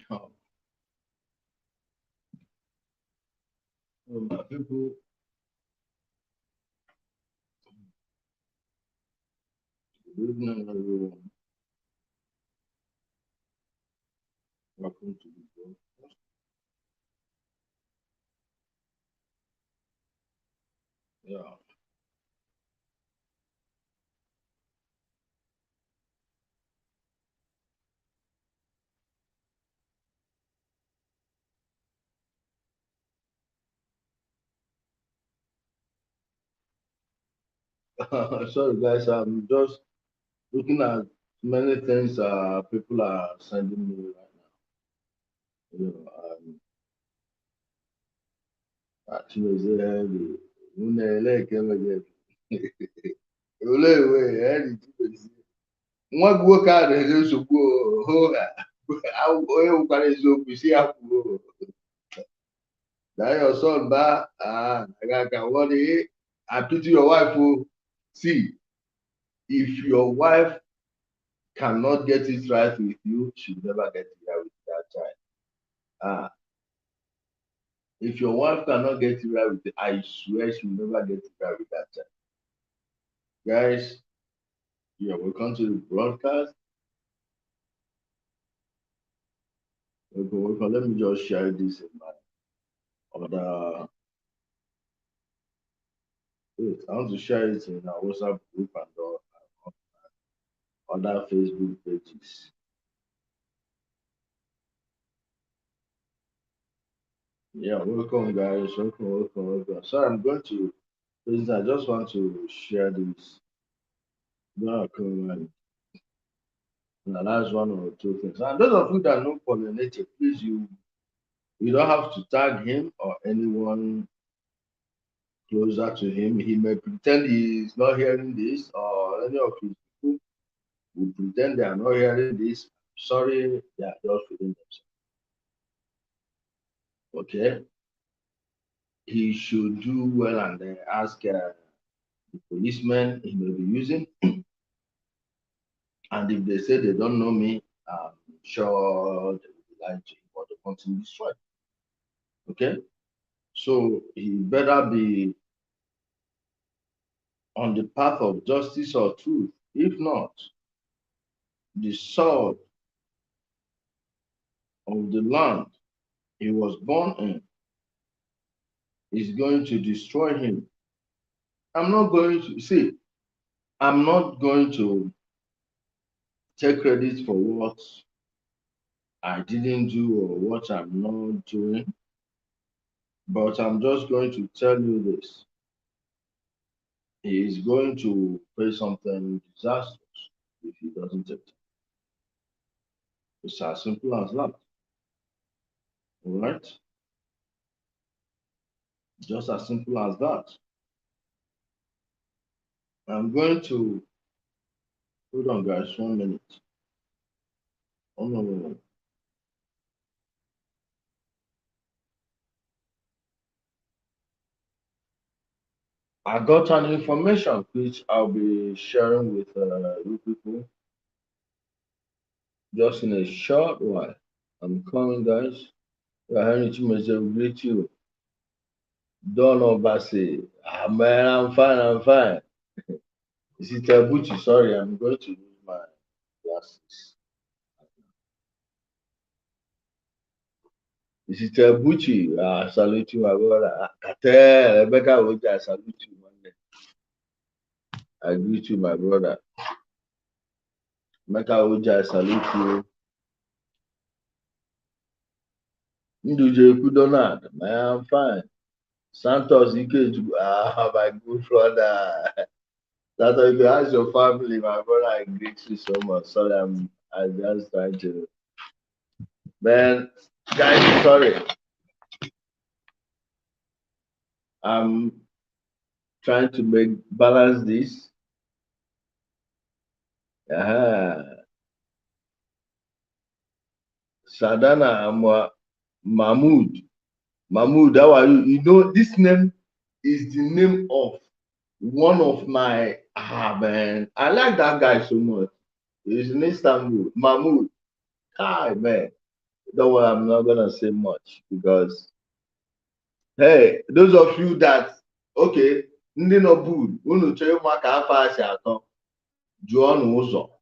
Oh, my people, good evening, everyone. Welcome to the show. Yeah. Sorry, guys. I'm just looking at many things people are sending me right now. Actually, nwa gị nwoke a na-enye nsogbu onye nwekwara eziokwu isi ya kwuo that your son I pity your wife. Oh. See, if your wife cannot get it right with you, she'll never get it right with that child. Ah, if your wife cannot get it right with you, I swear she'll never get it right with that child. Guys, yeah, welcome to the broadcast. Welcome. Let me just share this in my other. Wait, I want to share it in our WhatsApp group and other Facebook pages. Yeah, welcome, guys. Welcome. So I'm going to. I just want to share this. Yeah, come on. Now that's one or two things. And those of you that know Eneche, please you don't have to tag him or anyone closer to him. He may pretend he is not hearing this, or any of his people will pretend they are not hearing this. Sorry, they are just feeling themselves. Okay, he should do well and ask the policemen he may be using. And if they say they don't know me, I'm sure they will be lying to him, but they continue destroy. Okay, so he better be on the path of justice or truth. If not, the sword of the land he was born in is going to destroy him. I'm not going to see, I'm not going to take credit for what I didn't do or what I'm not doing, but I'm just going to tell you this. He is going to face something disastrous if he doesn't take it. It's as simple as that. All right? Just as simple as that. I'm going to hold on, guys, 1 minute. Oh, no, no, no. I got an information which I'll be sharing with you people just in a short while. I'm coming, guys. Henry will greet you. Don Obasi. Ah, man, I'm fine, I'm fine. Is it Bucci? Sorry, I'm going to use my glasses. Is it Bucci? I salute you, my brother. Kate, Rebecca Woja, I salute you, man. I greet you, my brother. Rebecca Woja, I salute you. Nduje Kudonad, man, I'm fine. Santos Ikeju, my good brother. That if you ask your family, my brother, I greet you so much. Sorry, I'm just trying to. Man, guys, sorry. I'm trying to make balance this. Sadana Mahmood. Mahmood, how are you? You know, this name is the name of one of my man. I like that guy so much. He's in Istanbul. Mahmoud. Hi man. Don't worry, I'm not gonna say much because hey, those of you that okay, ndị nọ bud unu chọrọ ịma ka afọ a si atọ jụọ n'ụzọ ka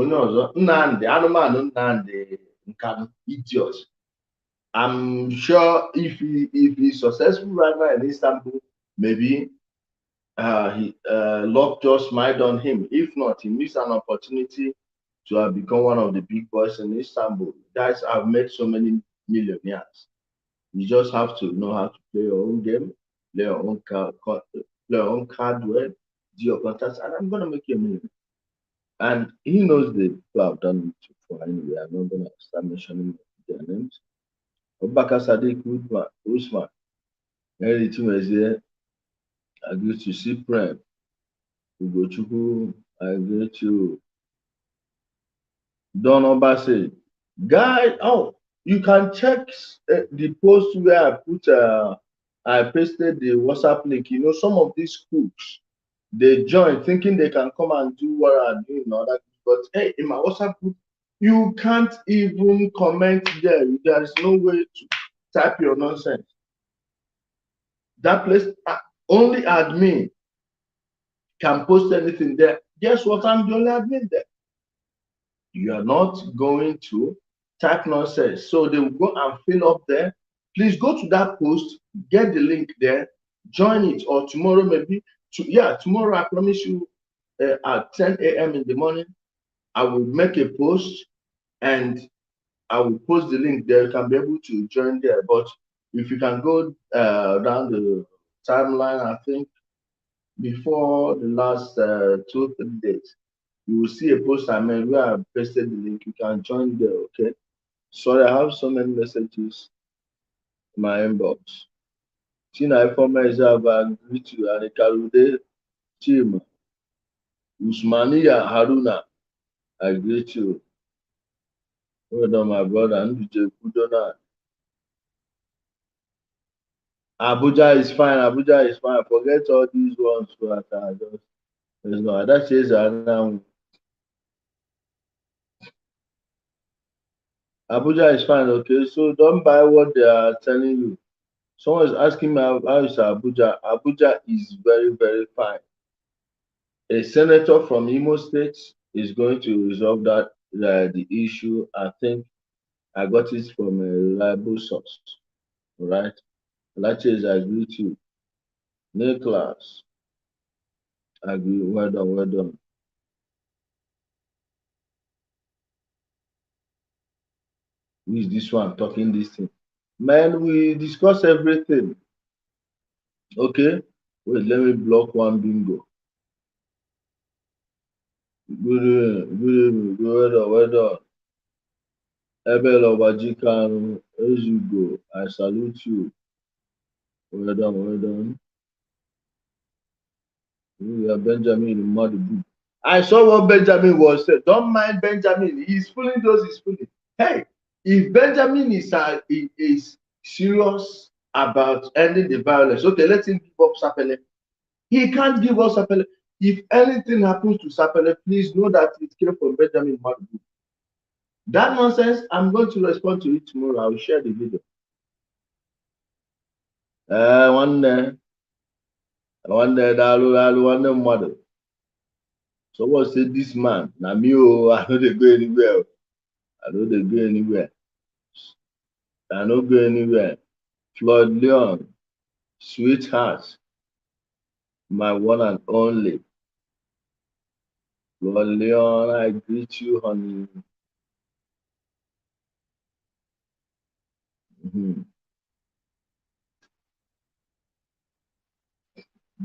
onye ọzọ Nnamdị anụmanụ Nnamdị Nkanụ idiot. I'm sure if he's successful right now in Istanbul, maybe luck just smiled on him. If not, he missed an opportunity to have become one of the big boys in Istanbul. Guys have made so many millionaires. You just have to know how to play your own game, play your own play your own card well, do your contacts, and I'm gonna make you a million. And he knows the people have done it before anyway. I'm not gonna start mentioning their names. Obaka Sadiq Usman, Henry Chimezie, I agree to see Prem, Ugochukwu, I agree to Don Obase. Guy, oh, you can check the post where I pasted the WhatsApp link. You know, some of these cooks they join thinking they can come and do what I'm doing and all that. But hey, in my WhatsApp group, you can't even comment there. There is no way to type your nonsense. That place, only admin can post anything there. Guess what? I'm the only admin there. You are not going to type nonsense. So they will go and fill up there. Please go to that post, get the link there, join it, or tomorrow maybe. Tomorrow I promise you at 10 a.m. in the morning, I will make a post and I will post the link there. You can be able to join there. But if you can go down the timeline, I think before the last 2 or 3 days, you will see a post I made where I pasted the link. You can join there, okay? Sorry, I have so many messages in my inbox. Tina Ifoma Izaba, greet you, and Karude Chima, Usmania Haruna, I greet you. Well done, my brother, and Kudona. Abuja is fine, Abuja is fine. Forget all these ones, but there's no other says now. Abuja is fine, okay? So don't buy what they are telling you. Someone is asking me how is Abuja. Abuja is very, very fine. A senator from Imo State is going to resolve that the issue. I think I got it from a reliable source. Right? Laches, I agree to you. Nicholas, I agree. Well done, well done. Who is this one talking this thing? Man, we discuss everything. Okay? Wait, let me block one bingo. Good evening. Well done, well done. Ebel Obajikanu, as you go, I salute you. Well done, well done. We are Benjamin Madibu. I saw what Benjamin was said. Don't mind Benjamin. He's fooling those he's fooling. Hey, if Benjamin is serious about ending the violence, okay, let him give up Sapele. He can't give up Sapele. If anything happens to Sapele, please know that it came from Benjamin Madibu. That nonsense, I'm going to respond to it tomorrow. I will share the video. One day, one model. Someone said, this man, na me, oh, I know they go anywhere. I know they go anywhere. I don't go anywhere. Floyd Leon, sweetheart, my one and only. Floyd Leon, I greet you, honey.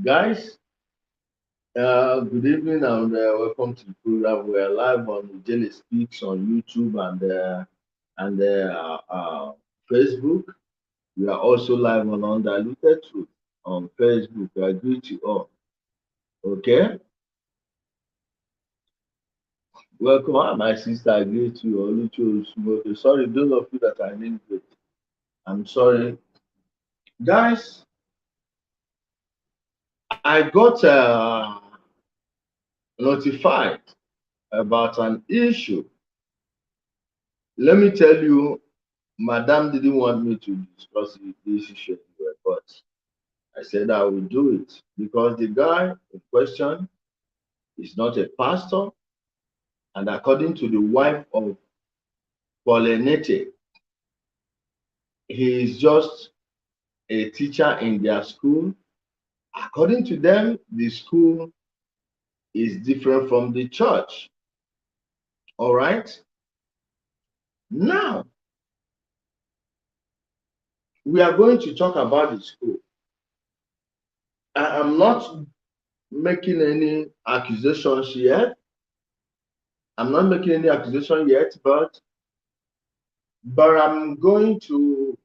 Guys, good evening and welcome to the program. We are live on Jelly Speaks on YouTube and Facebook. We are also live on Undiluted Truth on Facebook. I greet you all. Okay? Welcome, my sister. I greet you all. Sorry, those of you that I didn't greet. I'm sorry. Guys, I got notified about an issue Let me tell you, Madam didn't want me to discuss this issue anyway, but I said I will do it because the guy in question is not a pastor, and according to the wife of Paul Eneche, he is just a teacher in their school. According to them, the school is different from the church. All right. Now, we are going to talk about the school. I am not making any accusations yet. I'm not making any accusation yet, but I'm going to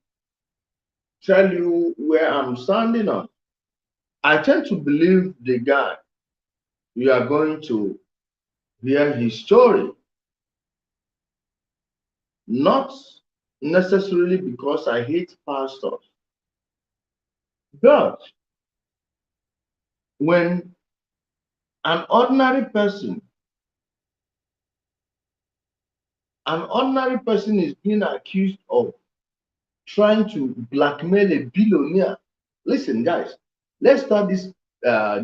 tell you where I'm standing on. I tend to believe the guy. You are going to hear his story, not necessarily because I hate pastors, but when an ordinary person is being accused of trying to blackmail a billionaire. Listen, guys, let's start this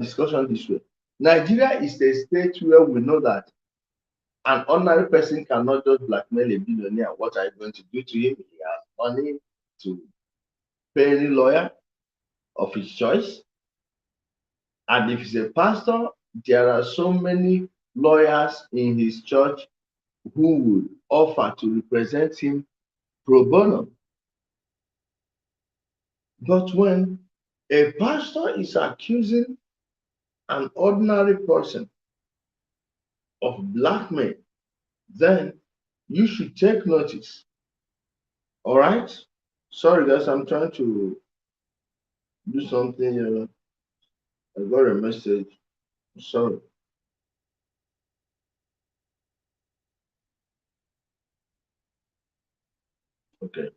discussion this way. Nigeria is a state where we know that an ordinary person cannot just blackmail a billionaire. What are you going to do to him? He has money to pay any lawyer of his choice. And if he's a pastor, there are so many lawyers in his church who would offer to represent him pro bono. But when a pastor is accusing an ordinary person of blackmail, then you should take notice. All right? Sorry, guys, I'm trying to do something here. I got a message. Sorry. Okay,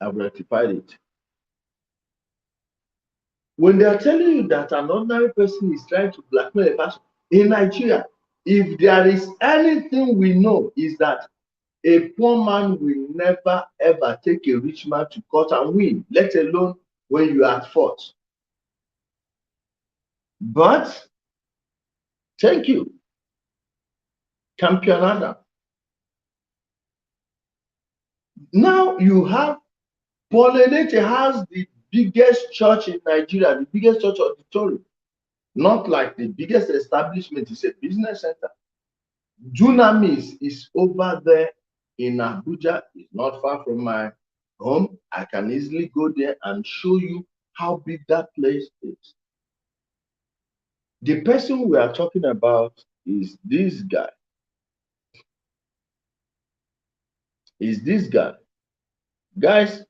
I've rectified it. When they are telling you that an ordinary person is trying to blackmail a person in Nigeria, if there is anything we know, is that a poor man will never ever take a rich man to court and win, let alone when you are at fault. But thank you, Champion Adam. Now you have Paul Eneche has the biggest church in Nigeria, the biggest church auditorium. Not like the biggest establishment, it's a business center. Dunamis is over there in Abuja. It's not far from my home. I can easily go there and show you how big that place is. The person we are talking about is this guy. Is this guy. Guys,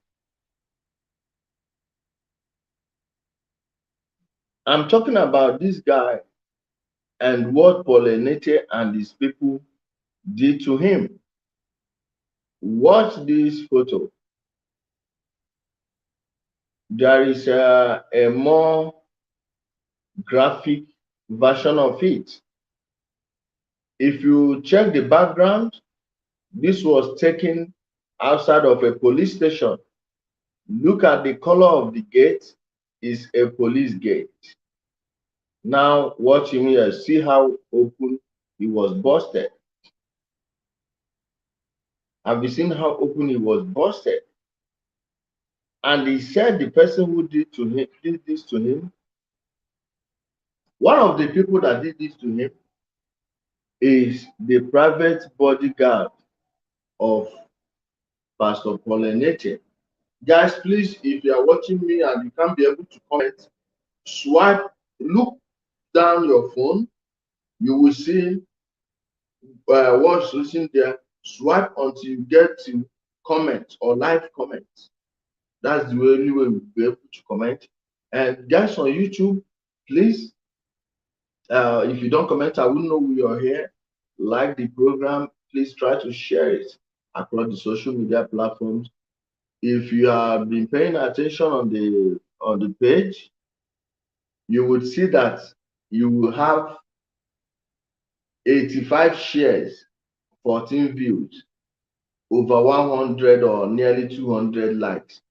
I'm talking about this guy and what Paul Eneche and his people did to him. Watch this photo. There is a more graphic version of it. If you check the background, this was taken outside of a police station. Look at the color of the gate, is a police gate. Now watch him here, see how open he was busted. Have you seen how open he was busted? And he said the person who did this to him, one of the people that did this to him is the private bodyguard of Pastor Paul Eneche. Guys, please, if you are watching me and you can't be able to comment, swipe, look down your phone, you will see what's written there. Swipe until you get to comment or live comment. That's the only way we'll be able to comment. And guys on YouTube, please, if you don't comment, I will know you're here. Like the program, please try to share it across the social media platforms. If you have been paying attention on the page, you would see that you will have 85 shares, 14 views. over 100 or nearly 200 likes.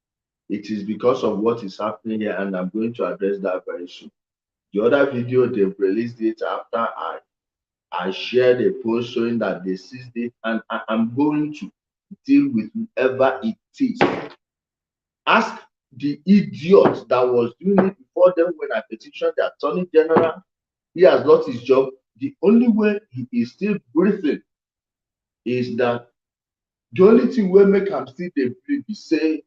It is because of what is happening here, and I'm going to address that very soon. The other video, they've released it after I shared a post showing that they seized it, and I'm going to deal with whoever it is. Ask the idiot that was doing it before them when I petitioned the Attorney General. He has lost his job. The only way he is still breathing is that the only thing wey make am still dey breathe be say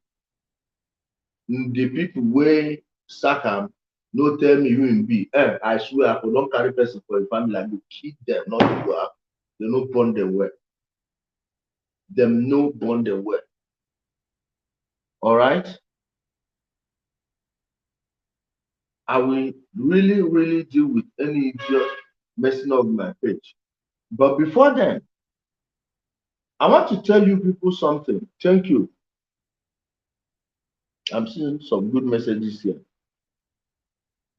the people wey sack am no tell me who im be. I swear I for don carry person for im family, I go kill dem, nothing go happen. Dem no born dem well. Dem no born dem well. Alright? I will really deal with any idiot messing up my page. But before then, I want to tell you people something. Thank you. I'm seeing some good messages here.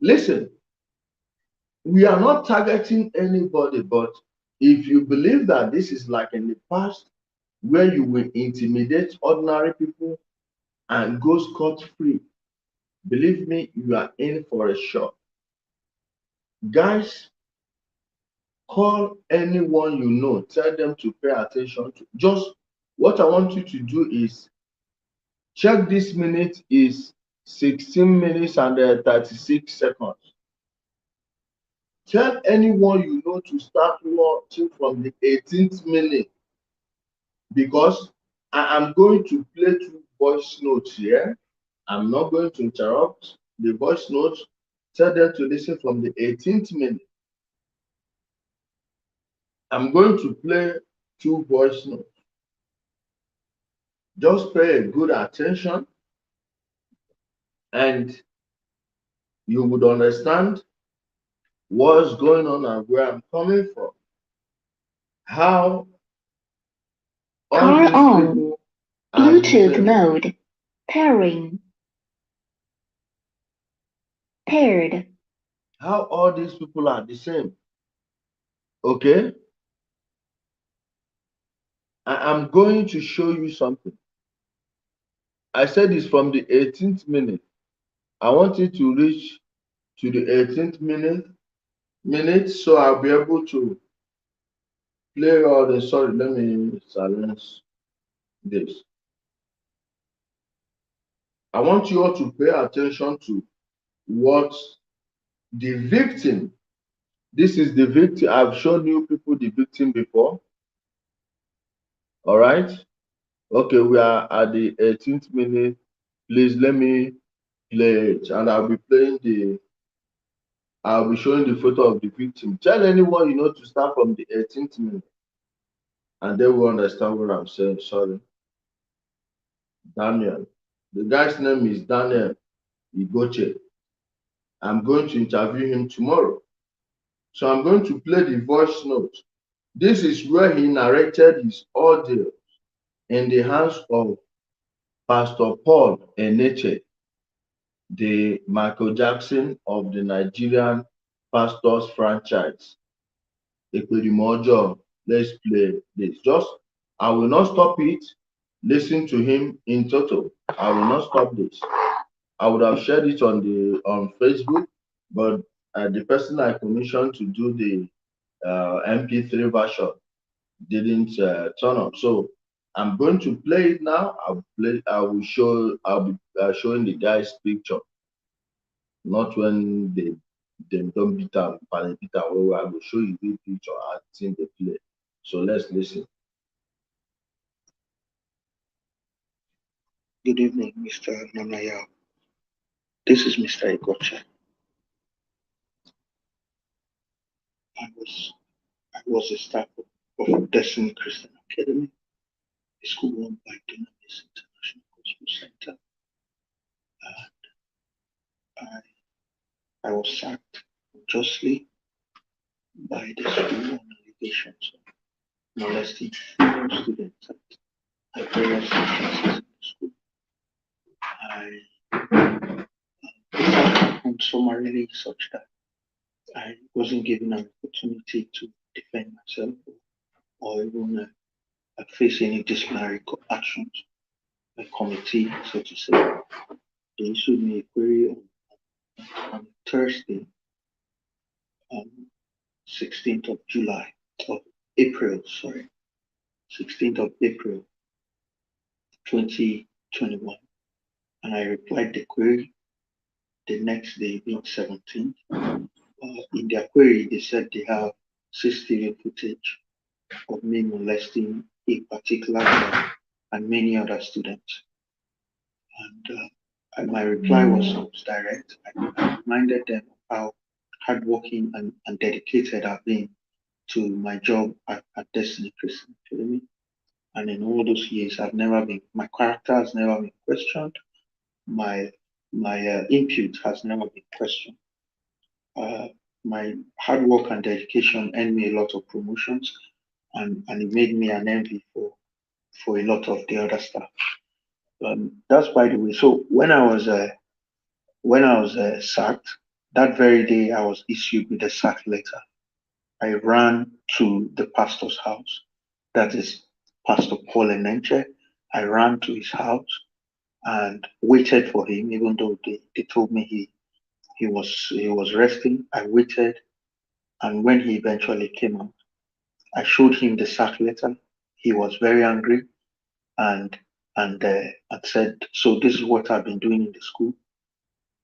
Listen, we are not targeting anybody, but if you believe that this is like in the past where you will intimidate ordinary people and go scot-free, believe me, you are in for a shock. Guys, call anyone you know, tell them to pay attention to. Just what I want you to do is check this minute is 16 minutes and 36 seconds. Tell anyone you know to start watching from the 18th minute, because I am going to play two voice notes here. I'm not going to interrupt the voice notes. Tell them to listen from the 18th minute. I'm going to play two voice notes. Just pay good attention and you would understand what's going on and where I'm coming from. How Power on. Bluetooth mode. Pairing. Paired. How all these people are the same. Okay? I'm going to show you something. I said it's from the 18th minute. I want it to reach to the 18th minute, so I'll be able to play all the. Sorry, let me silence this. I want you all to pay attention to what the victim. This is the victim. I've shown you people the victim before. All right. Okay, we are at the 18th minute. Please let me play it, and I'll be showing the photo of the victim. Tell anyone you know to start from the 18th minute, and they will understand what I'm saying. Sorry. Daniel. The guy's name is Daniel Igoche. I'm going to interview him tomorrow. So I'm going to play the voice note. This is where he narrated his audio in the hands of Pastor Paul Eneche, the Michael Jackson of the Nigerian pastors franchise. Let's play this. I will not stop it. Listen to him in total. I will not stop this. I would have shared it on Facebook, but the person I commissioned to do the MP3 version didn't turn up. So I'm going to play it now. I'll be showing the guy's picture, not when they don't beat up Peter. Where I will show you the picture acting the play. So let's listen. Good evening, Mr. Namaya. This is Mr. Igoche. I was a staff of Destiny Christian Academy, a school run by Dunamis International Gospel Center, and I was sacked unjustly by the school on allegations of molesting female students at various instances in the school. This happened summarily such that I wasn't given an opportunity to defend myself or even face any disciplinary actions, a committee, so to say. They issued me a query on Thursday, um, 16th of July, of April, sorry, 16th of April, 2021. And I replied the query the next day, being 17th. In their query, they said they have CCTV footage of me molesting a particular girl and many other students. And my reply was direct. I reminded them of how hardworking and dedicated I've been to my job at Destiny Christian Academy. And in all those years, my character has never been questioned. My input has never been questioned. Uh, my hard work and dedication earned me a lot of promotions, and it made me an envy for a lot of the other staff. That's by the way. So when I was sacked, that very day I was issued with a sack letter. I ran to the pastor's house, that is Pastor Paul Eneche. I ran to his house and waited for him, even though they told me he was resting. I waited, and when he eventually came out, I showed him the sack letter. He was very angry and and said, "So this is what I've been doing in the school."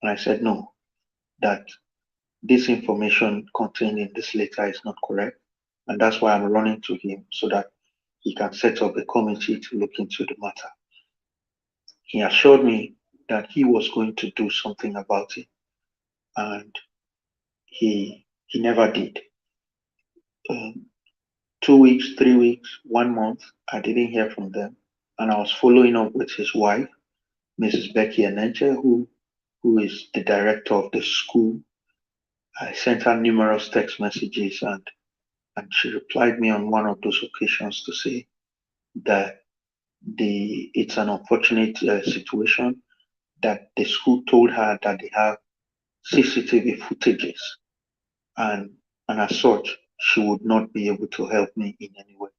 And I said, "No, that this information contained in this letter is not correct, and that's why I'm running to him so that he can set up a committee to look into the matter." He assured me that he was going to do something about it, and he never did. Um, 2 weeks, 3 weeks, 1 month, I didn't hear from them, and I was following up with his wife, Mrs. Becky Eneche, who is the director of the school. I sent her numerous text messages, and she replied me on one of those occasions to say that it's an unfortunate situation, that the school told her that they have CCTV footages, and as such she would not be able to help me in any way.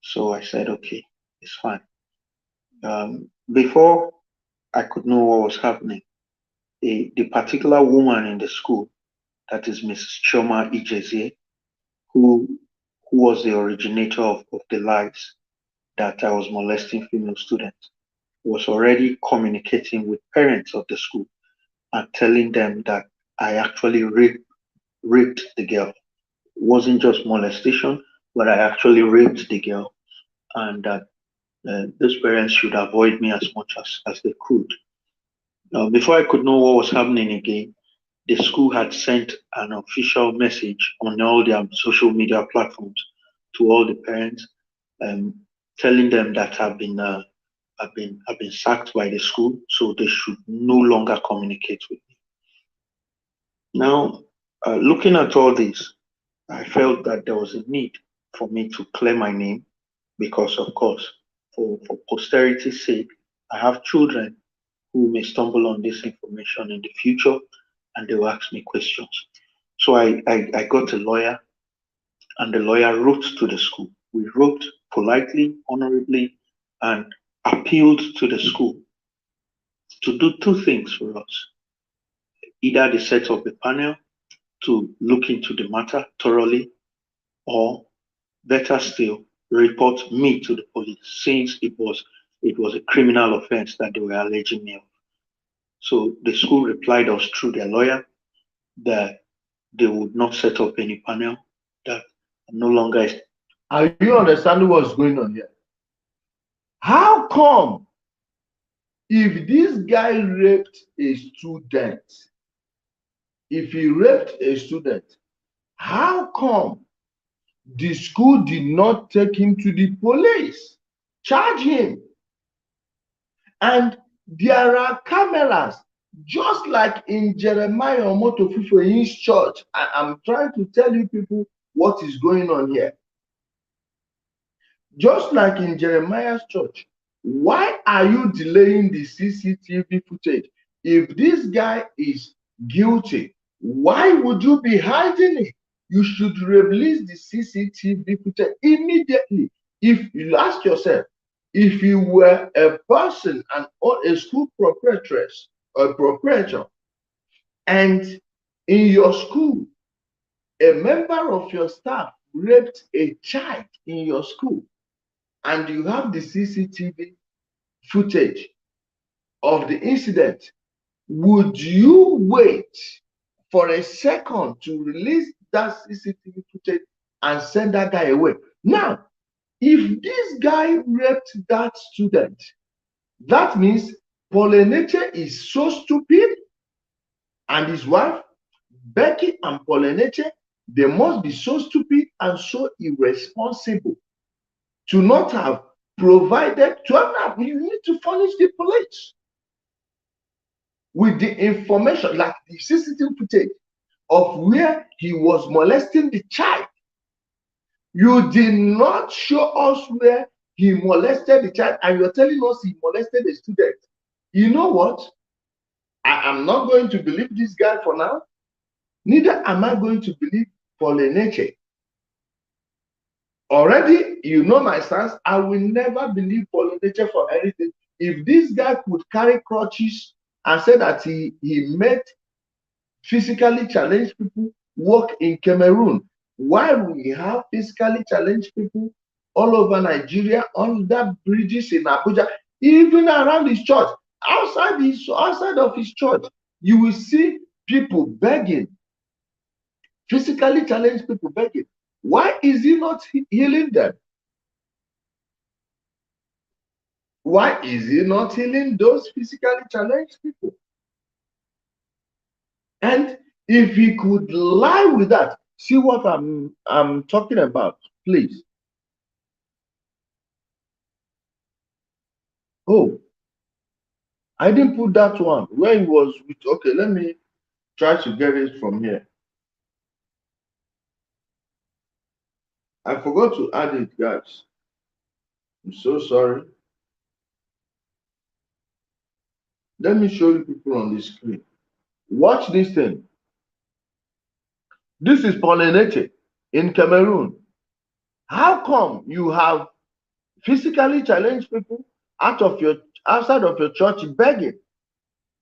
So I said, okay, it's fine. Before I could know what was happening, the particular woman in the school, that is Mrs. Choma Ijezie, who was the originator of the lies that I was molesting female students, was already communicating with parents of the school and telling them that I actually raped the girl. It wasn't just molestation, but I actually raped the girl, and that those parents should avoid me as much as they could. Now, before I could know what was happening again, the school had sent an official message on all their social media platforms to all the parents, um, telling them that I've been sacked by the school, so they should no longer communicate with me. Now, looking at all this, I felt that there was a need for me to clear my name because, of course, for posterity's sake, I have children who may stumble on this information in the future and they will ask me questions. So I got a lawyer, and the lawyer wrote to the school. We wrote politely, honorably, and appealed to the school to do two things for us. Either they set up a panel to look into the matter thoroughly, or better still, report me to the police, since it was a criminal offense that they were alleging me of. So the school replied us through their lawyer that they would not set up any panel, that no longer is. Are you understanding what's going on here? How come if this guy raped a student, if he raped a student, how come the school did not take him to the police, charge him? And there are cameras, just like in Jeremiah Omoto Fufeyin's church. I'm trying to tell you people what is going on here. Just like in Jeremiah's church, why are you delaying the CCTV footage? If this guy is guilty, why would you be hiding it? You should release the CCTV footage immediately. If you ask yourself, if you were a person and or a school proprietress or proprietor, and in your school, a member of your staff raped a child in your school, and you have the CCTV footage of the incident, would you wait for a second to release that CCTV footage and send that guy away? Now, if this guy raped that student, that means Paul Eneche is so stupid, and his wife, Becky and Paul Eneche, they must be so stupid and so irresponsible to not have provided, to have, you need to furnish the police with the information, like the CCTV footage of where he was molesting the child. You did not show us where he molested the child, and you're telling us he molested a student. You know what? I am not going to believe this guy for now. Neither am I going to believe Paul Eneche. Already, you know my stance. I will never believe Paul Eneche for anything. If this guy could carry crutches and say that he met physically challenged people work in Cameroon, while we have physically challenged people all over Nigeria, under bridges in Abuja, even around his church, outside of his church, you will see people begging, physically challenged people begging. Why is he not healing them? Why is he not healing those physically challenged people? And if he could lie with that, see what I'm talking about, please. Oh, I didn't put that one where he was with. Okay, let me try to get it from here. I forgot to add it, guys. I'm so sorry. Let me show you people on the screen. Watch this thing. This is Paul Eneche in Cameroon. How come you have physically challenged people outside of your church begging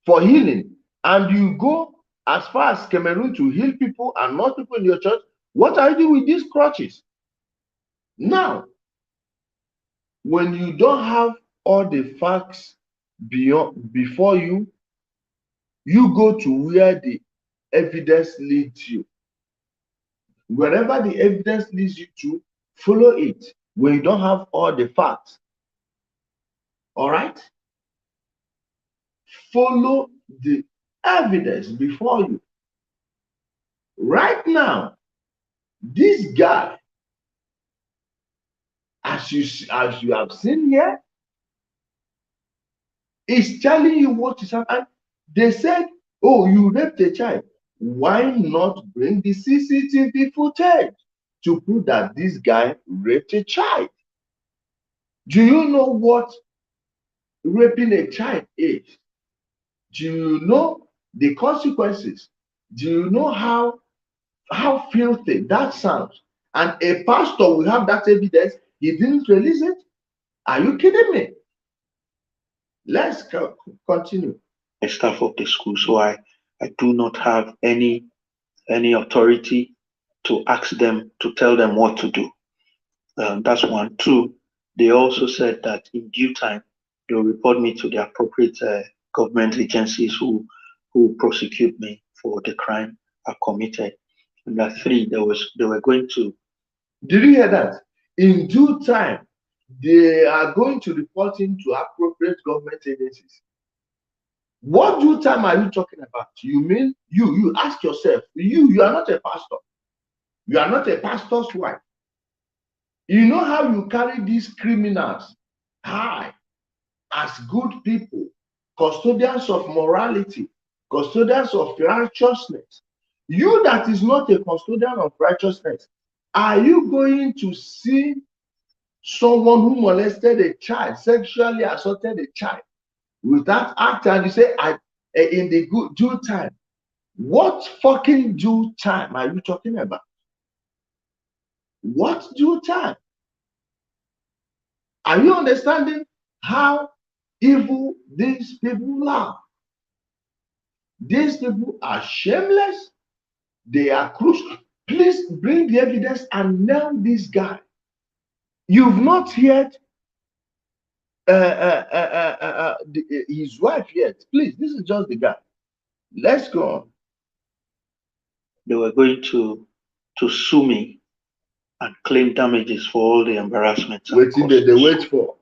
for healing, and you go as far as Cameroon to heal people and not people in your church? What are you doing with these crutches? Now, when you don't have all the facts before you, you go to where the evidence leads you. Wherever the evidence leads you to, follow it when you don't have all the facts. All right? Follow the evidence before you. Right now, this guy, as you have seen here, is telling you what is happening. They said, oh, you raped a child. Why not bring the CCTV footage to prove that this guy raped a child? Do you know what raping a child is? Do you know the consequences? Do you know how filthy that sounds? And a pastor will have that evidence. He didn't release it. Are you kidding me? Let's continue. A staff of the school, so I do not have any authority to ask them, to tell them what to do. That's one. Two, they also said that in due time they'll report me to the appropriate government agencies who prosecute me for the crime I committed. And that three, they were going to. Did you hear that? In due time, they are going to report him to appropriate government agencies. What due time are you talking about? You mean you ask yourself, you are not a pastor. You are not a pastor's wife. You know how you carry these criminals high as good people, custodians of morality, custodians of righteousness. You that is not a custodian of righteousness, are you going to see someone who molested a child, sexually assaulted a child, without acting, and you say, in the good due time? What fucking due time are you talking about? What due time? Are you understanding how evil these people are? These people are shameless. They are cruel. Please bring the evidence and nail this guy. You've not heard his wife yet. Please, this is just the guy. Let's go on. They were going to sue me and claim damages for all the embarrassments. Wait till they wait for.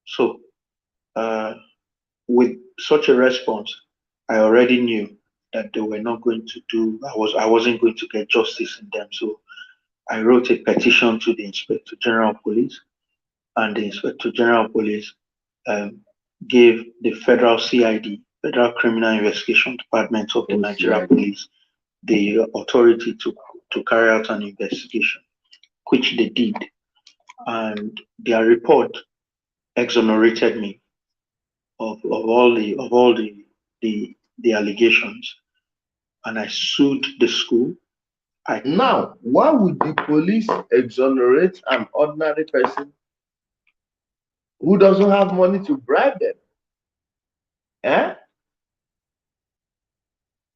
So, with such a response, I already knew that they were not going to do. I wasn't going to get justice in them. So, I wrote a petition to the Inspector General of Police, and the Inspector General of Police gave the Federal CID, Federal Criminal Investigation Department of the Nigerian Police, the authority to carry out an investigation, which they did, and their report exonerated me of all the allegations, and I sued the school. Now, why would the police exonerate an ordinary person who doesn't have money to bribe them?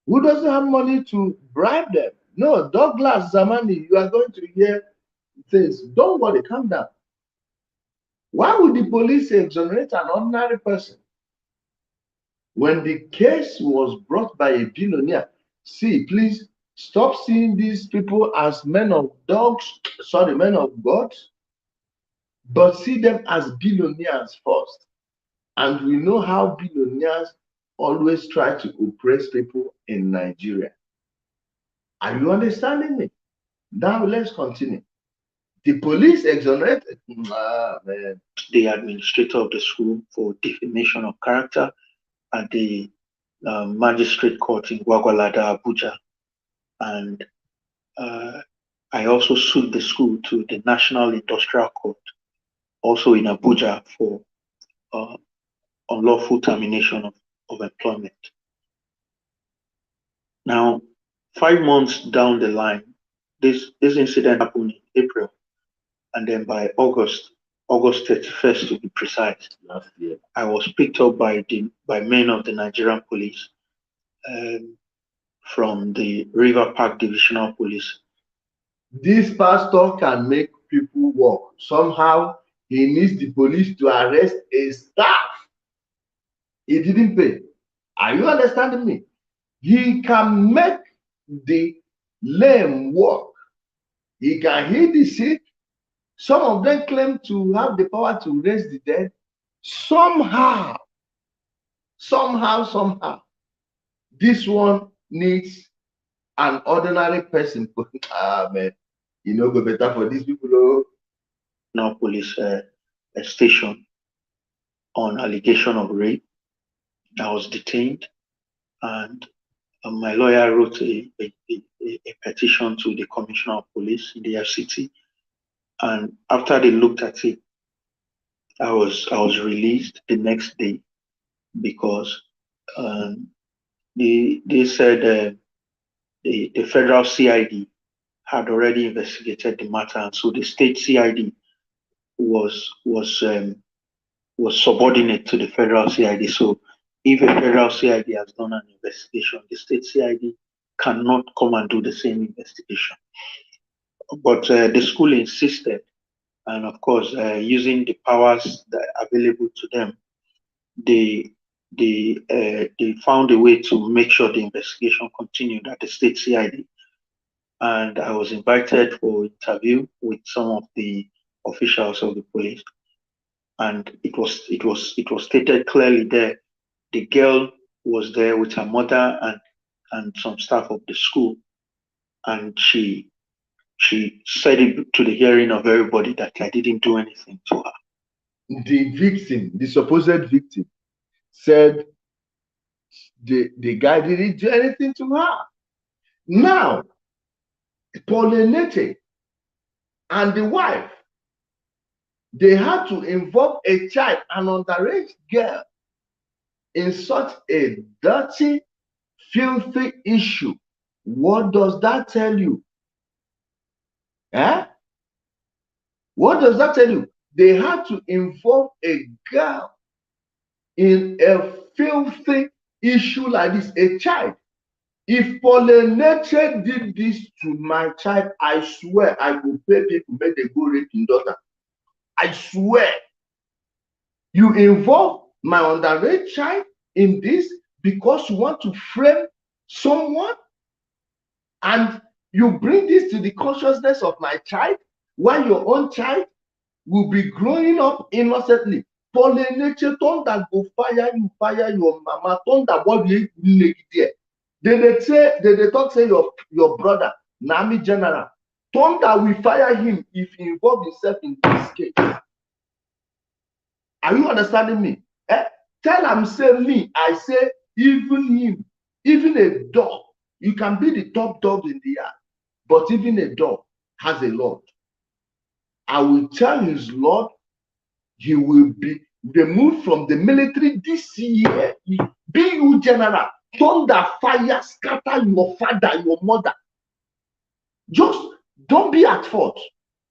Who doesn't have money to bribe them? No, Douglas Zamani, you are going to hear things. Don't worry, calm down. Why would the police exonerate an ordinary person? When the case was brought by a billionaire, see, please stop seeing these people as men of dogs, sorry, men of God, but see them as billionaires first. And we know how billionaires always try to oppress people in Nigeria. Are you understanding me? Now let's continue. The police exonerated the administrator of the school for defamation of character at the magistrate court in Gwagwalada, Abuja. And I also sued the school to the National Industrial Court, also in Abuja, for unlawful termination of employment. Now, 5 months down the line, this incident happened in April, and then by August 31st to be precise, last year, I was picked up by men of the Nigerian police from the River Park Divisional Police. This pastor can make people walk. Somehow he needs the police to arrest a staff. He didn't pay. Are you understanding me? He can make the lame walk. He can heal the sick. Some of them claim to have the power to raise the dead. Somehow, this one needs an ordinary person. Man, you know, go better for these people. Oh. Now, police station on allegation of rape. I was detained, and my lawyer wrote a petition to the Commissioner of Police in the FCT. And after they looked at it, I was released the next day because they said the federal CID had already investigated the matter, and so the state CID was subordinate to the federal CID. So if a federal CID has done an investigation, the state CID cannot come and do the same investigation. But the school insisted, and of course, using the powers that are available to them, they found a way to make sure the investigation continued at the state CID. And I was invited for interview with some of the officials of the police, and it was stated clearly there. The girl was there with her mother and some staff of the school, and she said it to the hearing of everybody that I didn't do anything to her. The victim, the supposed victim, said the guy didn't do anything to her. Now, Eneche and the wife, they had to involve a child, an underage girl, in such a dirty, filthy issue. What does that tell you? What does that tell you? they had to involve a girl in a filthy issue like this, a child. If Eneche did this to my child, I swear I will pay people make they go rape in daughter. I swear. You involve my underage child in this because you want to frame someone, and you bring this to the consciousness of my child while your own child will be growing up innocently. Eneche, thunder go fire your mama, thunder what you there. They talk say your brother, Nami General. Thunder will fire him if he involve himself in this case. Are you understanding me? Tell him, say me, I say even him, even a dog. You can be the top dog in the yard, but even a dog has a Lord. I will tell his Lord he will be removed from the military this year. Be you general. Thunder, fire, scatter your father, your mother. Just don't be at fault.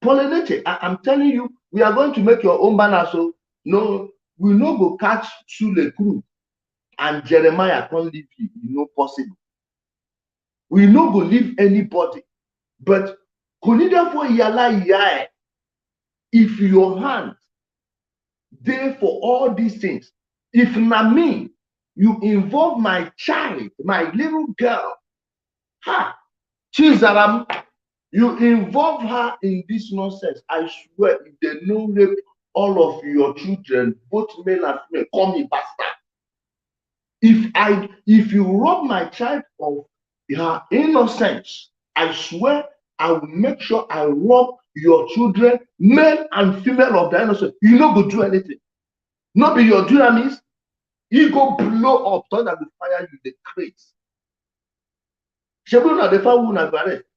Eneche, I'm telling you, we are going to make your own banner. So no, we no go catch Sule crew and Jeremiah can't leave you. You know, possible. We no go leave anybody. But if your hand there for all these things, if na me, you involve my child, my little girl, Chizaram, you involve her in this nonsense. I swear, if they no rape all of your children, both male and female, call me bastard. If you rob my child of her innocence, I swear I will make sure I rob your children, male and female, of their innocence. You no go do anything. Not be your dunamis. You go blow up, thunder will fire you the crates.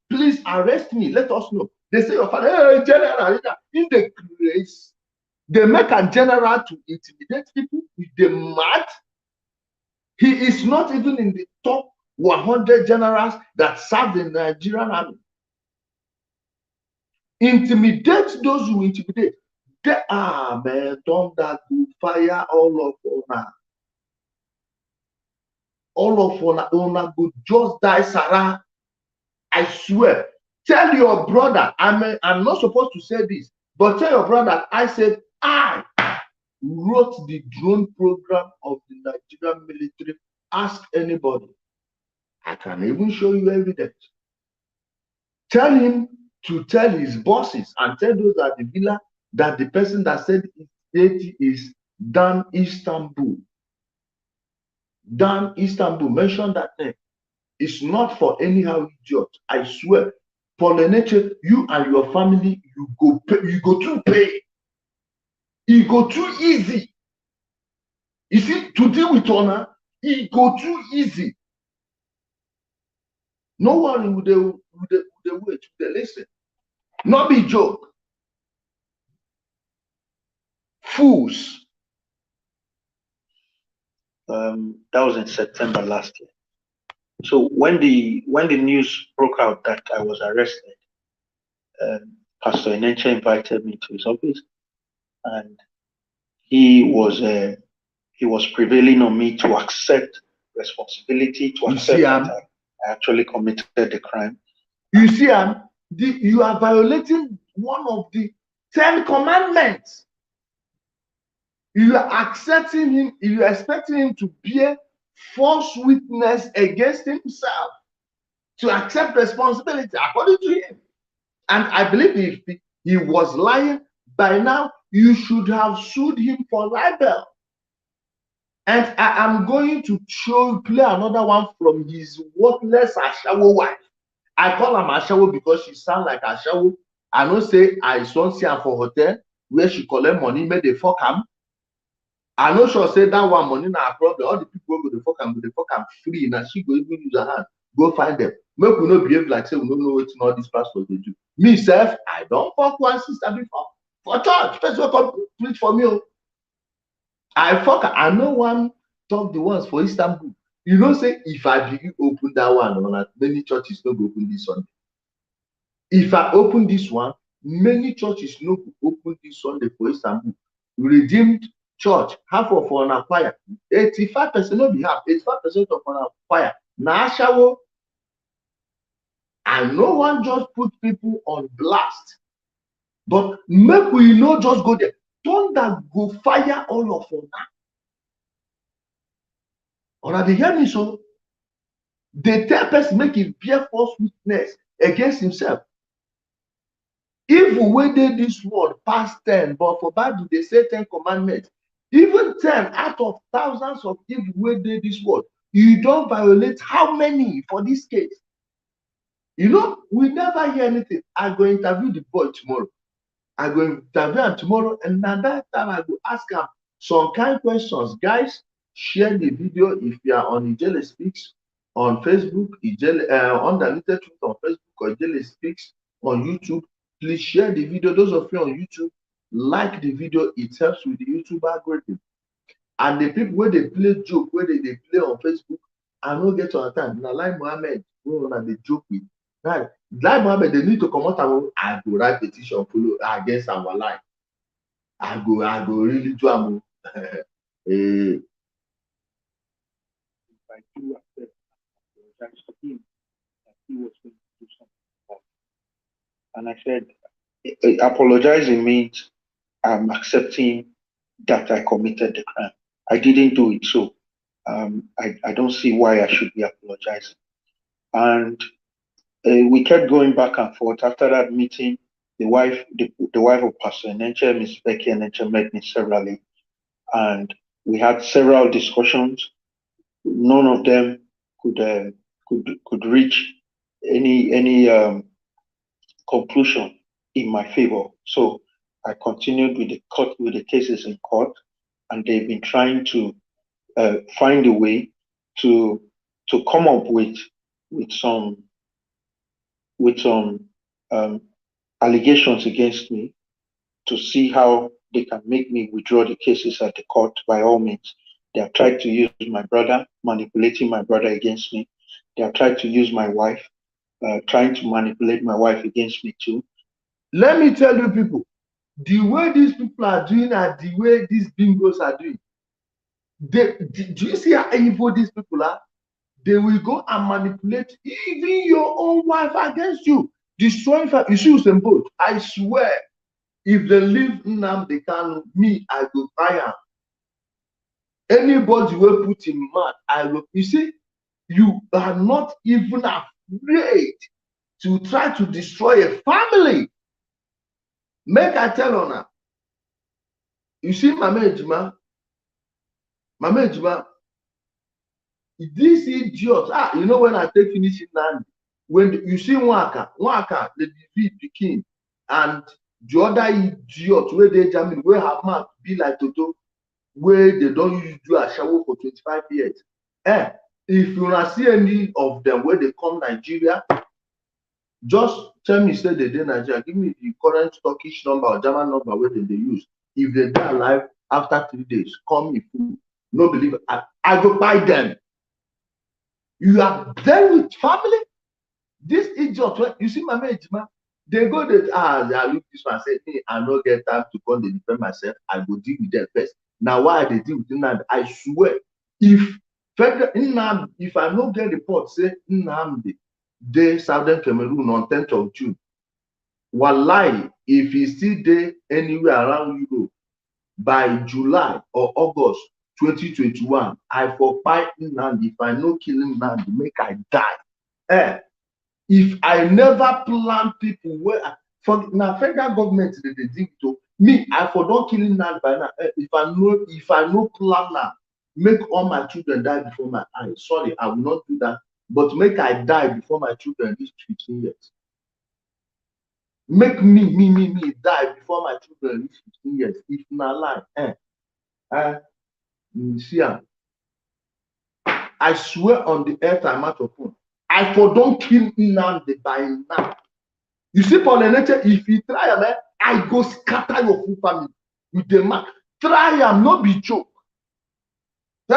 Please arrest me. Let us know. They say your father, hey, general, in the grace, they make a general to intimidate people. If they mad, he is not even in the top 100 generals that serve the Nigerian army. Intimidate those who intimidate. They are man, thunder will fire all of Ona. All of Ona will just die, Sarah. I swear. Tell your brother, I'm not supposed to say this, but tell your brother, I said, I wrote the drone program of the Nigerian military. Ask anybody. I can even show you evidence. Tell him to tell his bosses and tell those at the villa that the person that said it is Dan Istanbul. Dan Istanbul, mention that name. It's not for anyhow idiot. I swear. For Eneche, you and your family, you go too pay. You go too easy. You see, to deal with honor, it go too easy. No one would they wait, they listen. Not be joke. Fools. That was in September last year. So when the news broke out that I was arrested, Pastor Eneche invited me to his office, and he was prevailing on me to accept responsibility, to accept that I actually committed the crime. You see, you are violating one of the 10 commandments. You are accepting him, you are expecting him to bear false witness against himself, to accept responsibility according to him. And I believe if he was lying, by now you should have sued him for libel. And I am going to play another one from his worthless Ashawo wife. I call her Ashawo because she sound like Ashawo. I know say I son see her for hotel where she collect money, make the fuck am. I know sure say that one money na problem. All the people go to fuck am free. Now she go even use her hand, go find them. Make we no behave like say we don't know what all these pastors they do. Me self, I don't fuck one sister before. For church, first of all, preach for me. I fuck her. I know one talk the ones for Istanbul. You know, say if I begin open that one, many churches don't go open this Sunday. If I open this one, many churches no go open this Sunday for Istanbul. Redeemed church, half of una choir, 85% no be half, 85% of una choir na ashawo. I no wan just put people on blast, but make we no just go there. Thunder go fire all of una. Una dey hear me so? Dey tell person make e bear false witness against himself. Evil wey dey this world pass 10, but for Bible dey say 10 commandments. Even 10 out of thousands of evil wey dey this world, you don violate how many for this case? You know, we never hear anything. I go interview the boy tomorrow. I go interview am tomorrow, and na that time I go ask am some kind questions. Guys, share the video if you are on Ijele Speaks on Facebook, Underneath Truth on Facebook, or Ijele Speaks on YouTube. Please share the video. Those of you on YouTube, like the video. It helps with the YouTube algorithm. And the people where they play joke, where they play on Facebook, I no get to understand. Now, like Mohammed, who on they joke with. Right. Like Mohammed, they need to come out and I go write petition follow against our life. I go really do am. If I do apologize to him that he was going to do something wrong. And I said, apologizing means I'm accepting that I committed the crime. I didn't do it, so I don't see why I should be apologizing. And we kept going back and forth. After that meeting, the wife of Pastor Eneche, Miss Becky Eneche, met me severally, and we had several discussions. None of them could reach any conclusion in my favor. So I continued with the cases in court, and they've been trying to find a way to come up with some allegations against me, to see how they can make me withdraw the cases at the court. By all means, they have tried to use my brother, manipulating my brother against me. They have tried to use my wife, trying to manipulate my wife against me too. Let me tell you people, the way these people are doing and the way these bingos are doing, do you see how evil these people are? They will go and manipulate even your own wife against you, destroying her. You see Usain Bolt, I swear, if they leave Nnamdi Kanu, me, I go buy am. Anybody will put him mad, I will. You see, you are not even afraid to try to destroy a family. Make I tell on her. You see, Mama Ejima, this idiot. You know when I take finishing land, when you see Waka, the defeat Pikin, and the other idiot where they Germany, where her mouth be like Toto, where they don't use do a shower for 25 years. If you not see any of them where they come Nigeria, just tell me, say they did Nigeria. Give me the current Turkish number or German number where they use. If they die alive after 3 days, call me fool. No believe I go buy them. You are there with family. This idiot, you see, Mama Ejima, they go there. I look this one, say, hey, I no get time to come and defend myself. I go deal with them first. Now, why they deal with Nnamdi? I swear, if I no get report, say Nnamdi, dey Southern Cameroon on 10th of June. Wallahi, if he still there anywhere around Europe by July or August 2021, I for fight Nnamdi. If I no kill Nnamdi, make I die. If I never plan people where for now federal government they deal to me, I for don't kill Nnamdi by now. If I no plan now, make all my children die before my eyes. Sorry, I will not do that. But make I die before my children reach 15 years. Make me die before my children reach 15 years. If not lie, see, I swear on the earth I'm out of phone. I for don't kill Nnamdi by now. You see, Paul Eneche, if you try him, I go scatter your full family with the mark. Try him, not be joke. You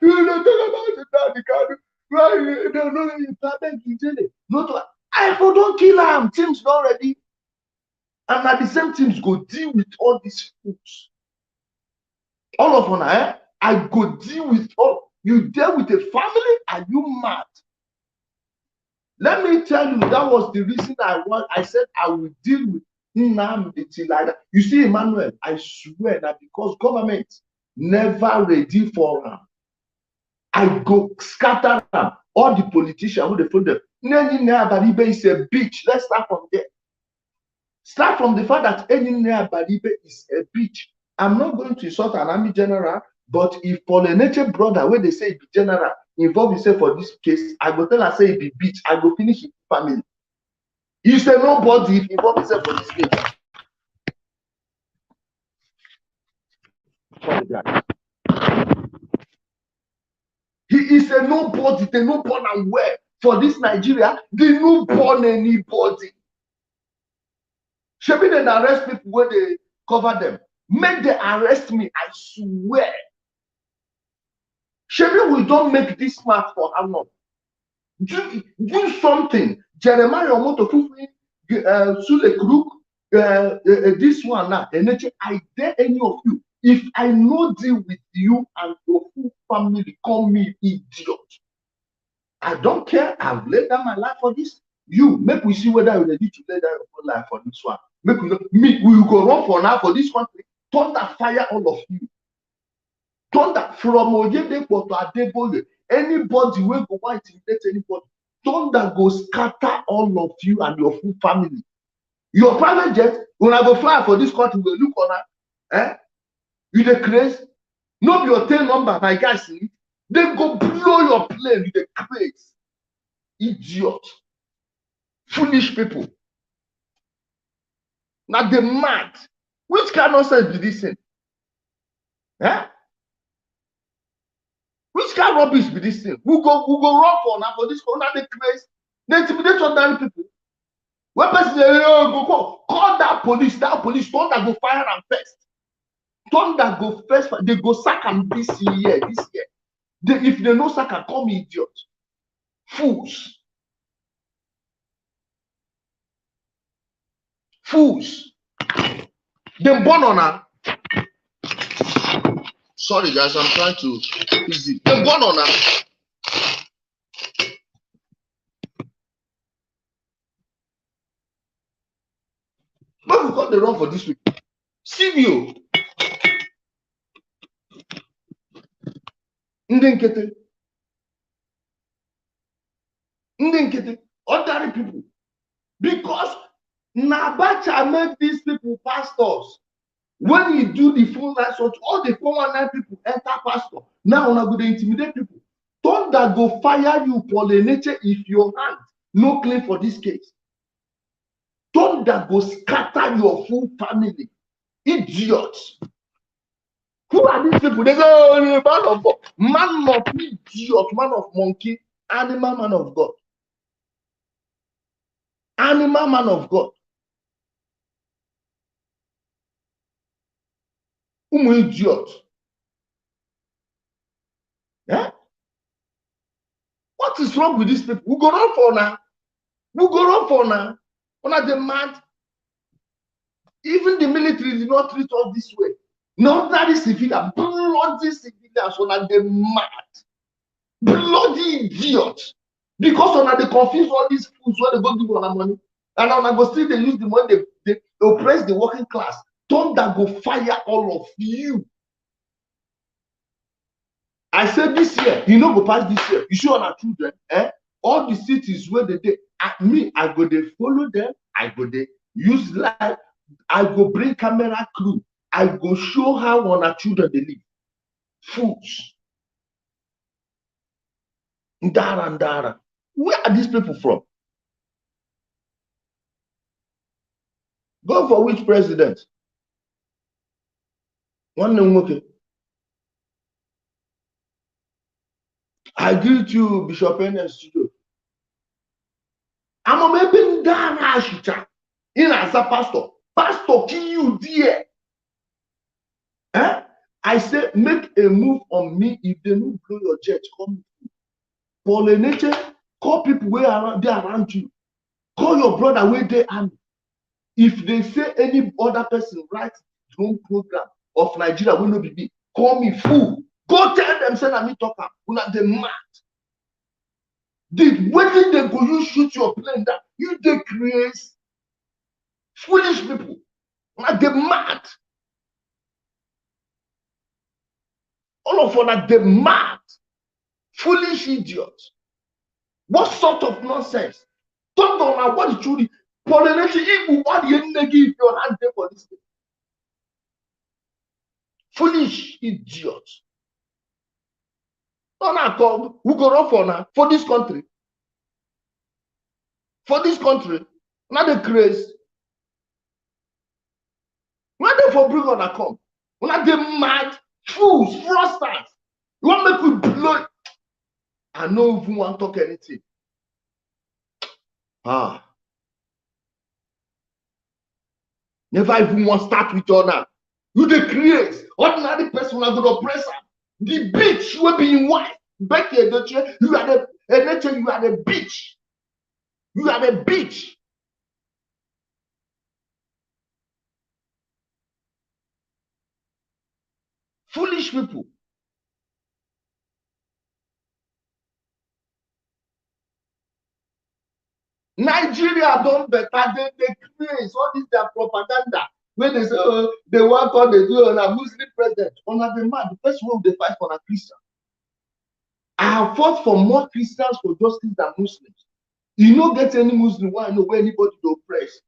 don't talk about the card. No, I for don't kill him. Things not ready. And at the same time, go deal with all these fools. All of them, I go deal with all. You deal with a family, are you mad? Let me tell you, that was the reason I said I will deal with Nnamdi till like that. You see, Emmanuel, I swear that because government never ready for them, I go scatter them. All the politicians who they follow them. Nene Baribe is a bitch. Let's start from there. Start from the fact that Nene Baribe is a bitch. I'm not going to insult an army general, but if Eneche brother, where they say be general, involve himself for this case, I go tell her say he be bitch. I go finish his family. You say nobody if involve himself for this case. He is a nobody. They no born and where for this Nigeria. They no born anybody. Shebi they arrest people when they cover them. Make they arrest me. I swear. Shebi we don't make this smart for how long? Do something. Jeremiah Omoto Fufeyin, Sule Crook, this one now, Eneche, I dare any of you. If I no deal with you and your full family, call me idiot. I don't care. I've laid down my life for this. You make we see whether you're ready to lay down your whole life for this one. Make we will go run for now for this country. Thunder fire all of you. Thunder from Oyedepo to Adeboye. Anybody will go want to intimidate anybody. Thunder go scatter all of you and your full family. Your private jet, when I go fly for this country, we look on that. You the craze. No be your tail number, my guys. They go blow your plane with the craze. Idiot. Foolish people. Now they mad. Which kind of nonsense be this thing? Which kind of rubbish be this thing? We go run for now for this corner the craze. They intimidate ordinary people. When person go call that police, thunder go fire and first. Thunder go first, they go sack and this year. If they no sack and call me idiot. Fools. They born on her. Sorry guys, I'm trying to easy. They born on her. But we got the run for this week. See you. Ndinkete. Ordinary people. Because Nabacha made these people pastors. When you do the full line search, all the 419 people enter pastor. Now I'm going to intimidate people. Thunder go fire you, Eneche, if your hand no claim for this case. Thunder go scatter your full family. Idiots. Who are these people? They go, man of God, man of idiot, man of monkey, animal man of God. Animal man of God. Idiot. Yeah? What is wrong with these people? We go run for now. One of them mad. Even the military did not treat us this way. Not that is civilian, bloody civilians, one of them mad. Bloody idiots. Because when they confuse all these fools when they go give them money. And when I go still they use the money, they oppress the working class. Thunder go fire all of you. I said this year, you know, go past this year. You show on our children, all the cities where they did. I go they follow them. I go they use light. I go bring camera crew. I go show how on our children they live. Fools. Ndara. Where are these people from? Go for which president? One name, okay. I greet you, Bishop Eneche studio. I'm a maybe down Ashita. In as a pastor. Pastor, kill you there. I say, make a move on me. If they don't blow your jet, come. Eneche, call people where around you. Call your brother where they are. If they say any other person writes drone program of Nigeria will not be call me fool. Go tell them say na me talk am. Una dey mad. The wetin they go you shoot your plane that you dey create foolish people. Una dey mad. All of una dey mad. Foolish idiots. What sort of nonsense? Talk on what is truly pollination. If what you give your hand there for this thing. Foolish idiots. No, now come. Who go run for now for this country? For this country, not the craze. When they for bring on a come, when they mad fools, fraudsters. You want make we blow? I know if you want to talk anything. Never even want to start with honor. You the create ordinary person are going to oppress her. The bitch will be in white. Becky Eneche, you are the Eneche, you are the bitch. You are the bitch. Foolish people. Nigeria don't better. They create all this their propaganda. When they say, oh, they want all they do on a Muslim president. On a demand, the first one they fight for a Christian. I have fought for more Christians for justice than Muslims. You don't get any Muslim why I know where anybody to oppress.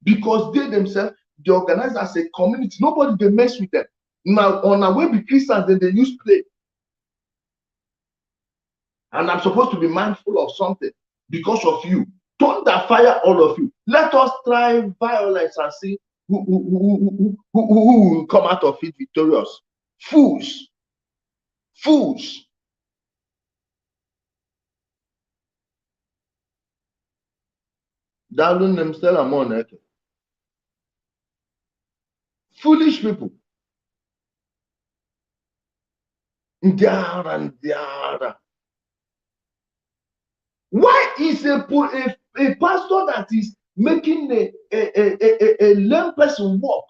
Because they themselves, they organize as a community. Nobody they mess with them. Now, on our way be Christians, then they use play. And I'm supposed to be mindful of something because of you. Thunder fire all of you. Let us try violence and see who will come out of it victorious. Fools. Fools. Down themselves among foolish people. Ndiara. Why is a pastor that is making a lame person walk,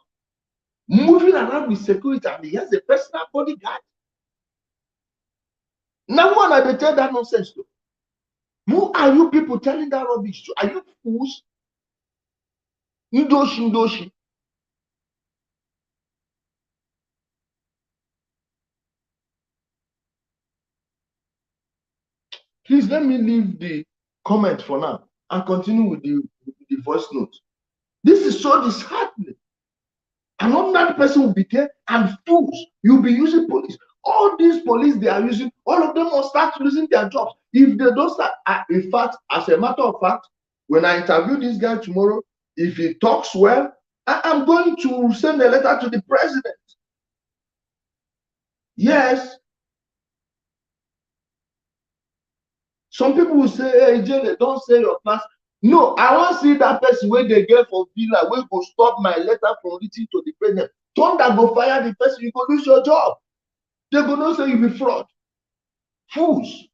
moving around with security, and he has a personal bodyguard? Now, one I tell that nonsense to. Who are you people telling that rubbish to? Are you fools? Ndoshi. Please let me leave the comment for now and continue with the voice note. This is so disheartening. An ordinary person will be there and fools. You'll be using police. All these police they are using, all of them will start losing their jobs. If they don't start, in fact, as a matter of fact, when I interview this guy tomorrow, if he talks well, I'm going to send a letter to the president. Yes. Some people will say, hey, Jay, don't say your class. No, I want to see that person when they get for villa, will go stop my letter from reaching to the president. Thunder go fire the person, you go lose your job. They go not say you be fraud. Fools.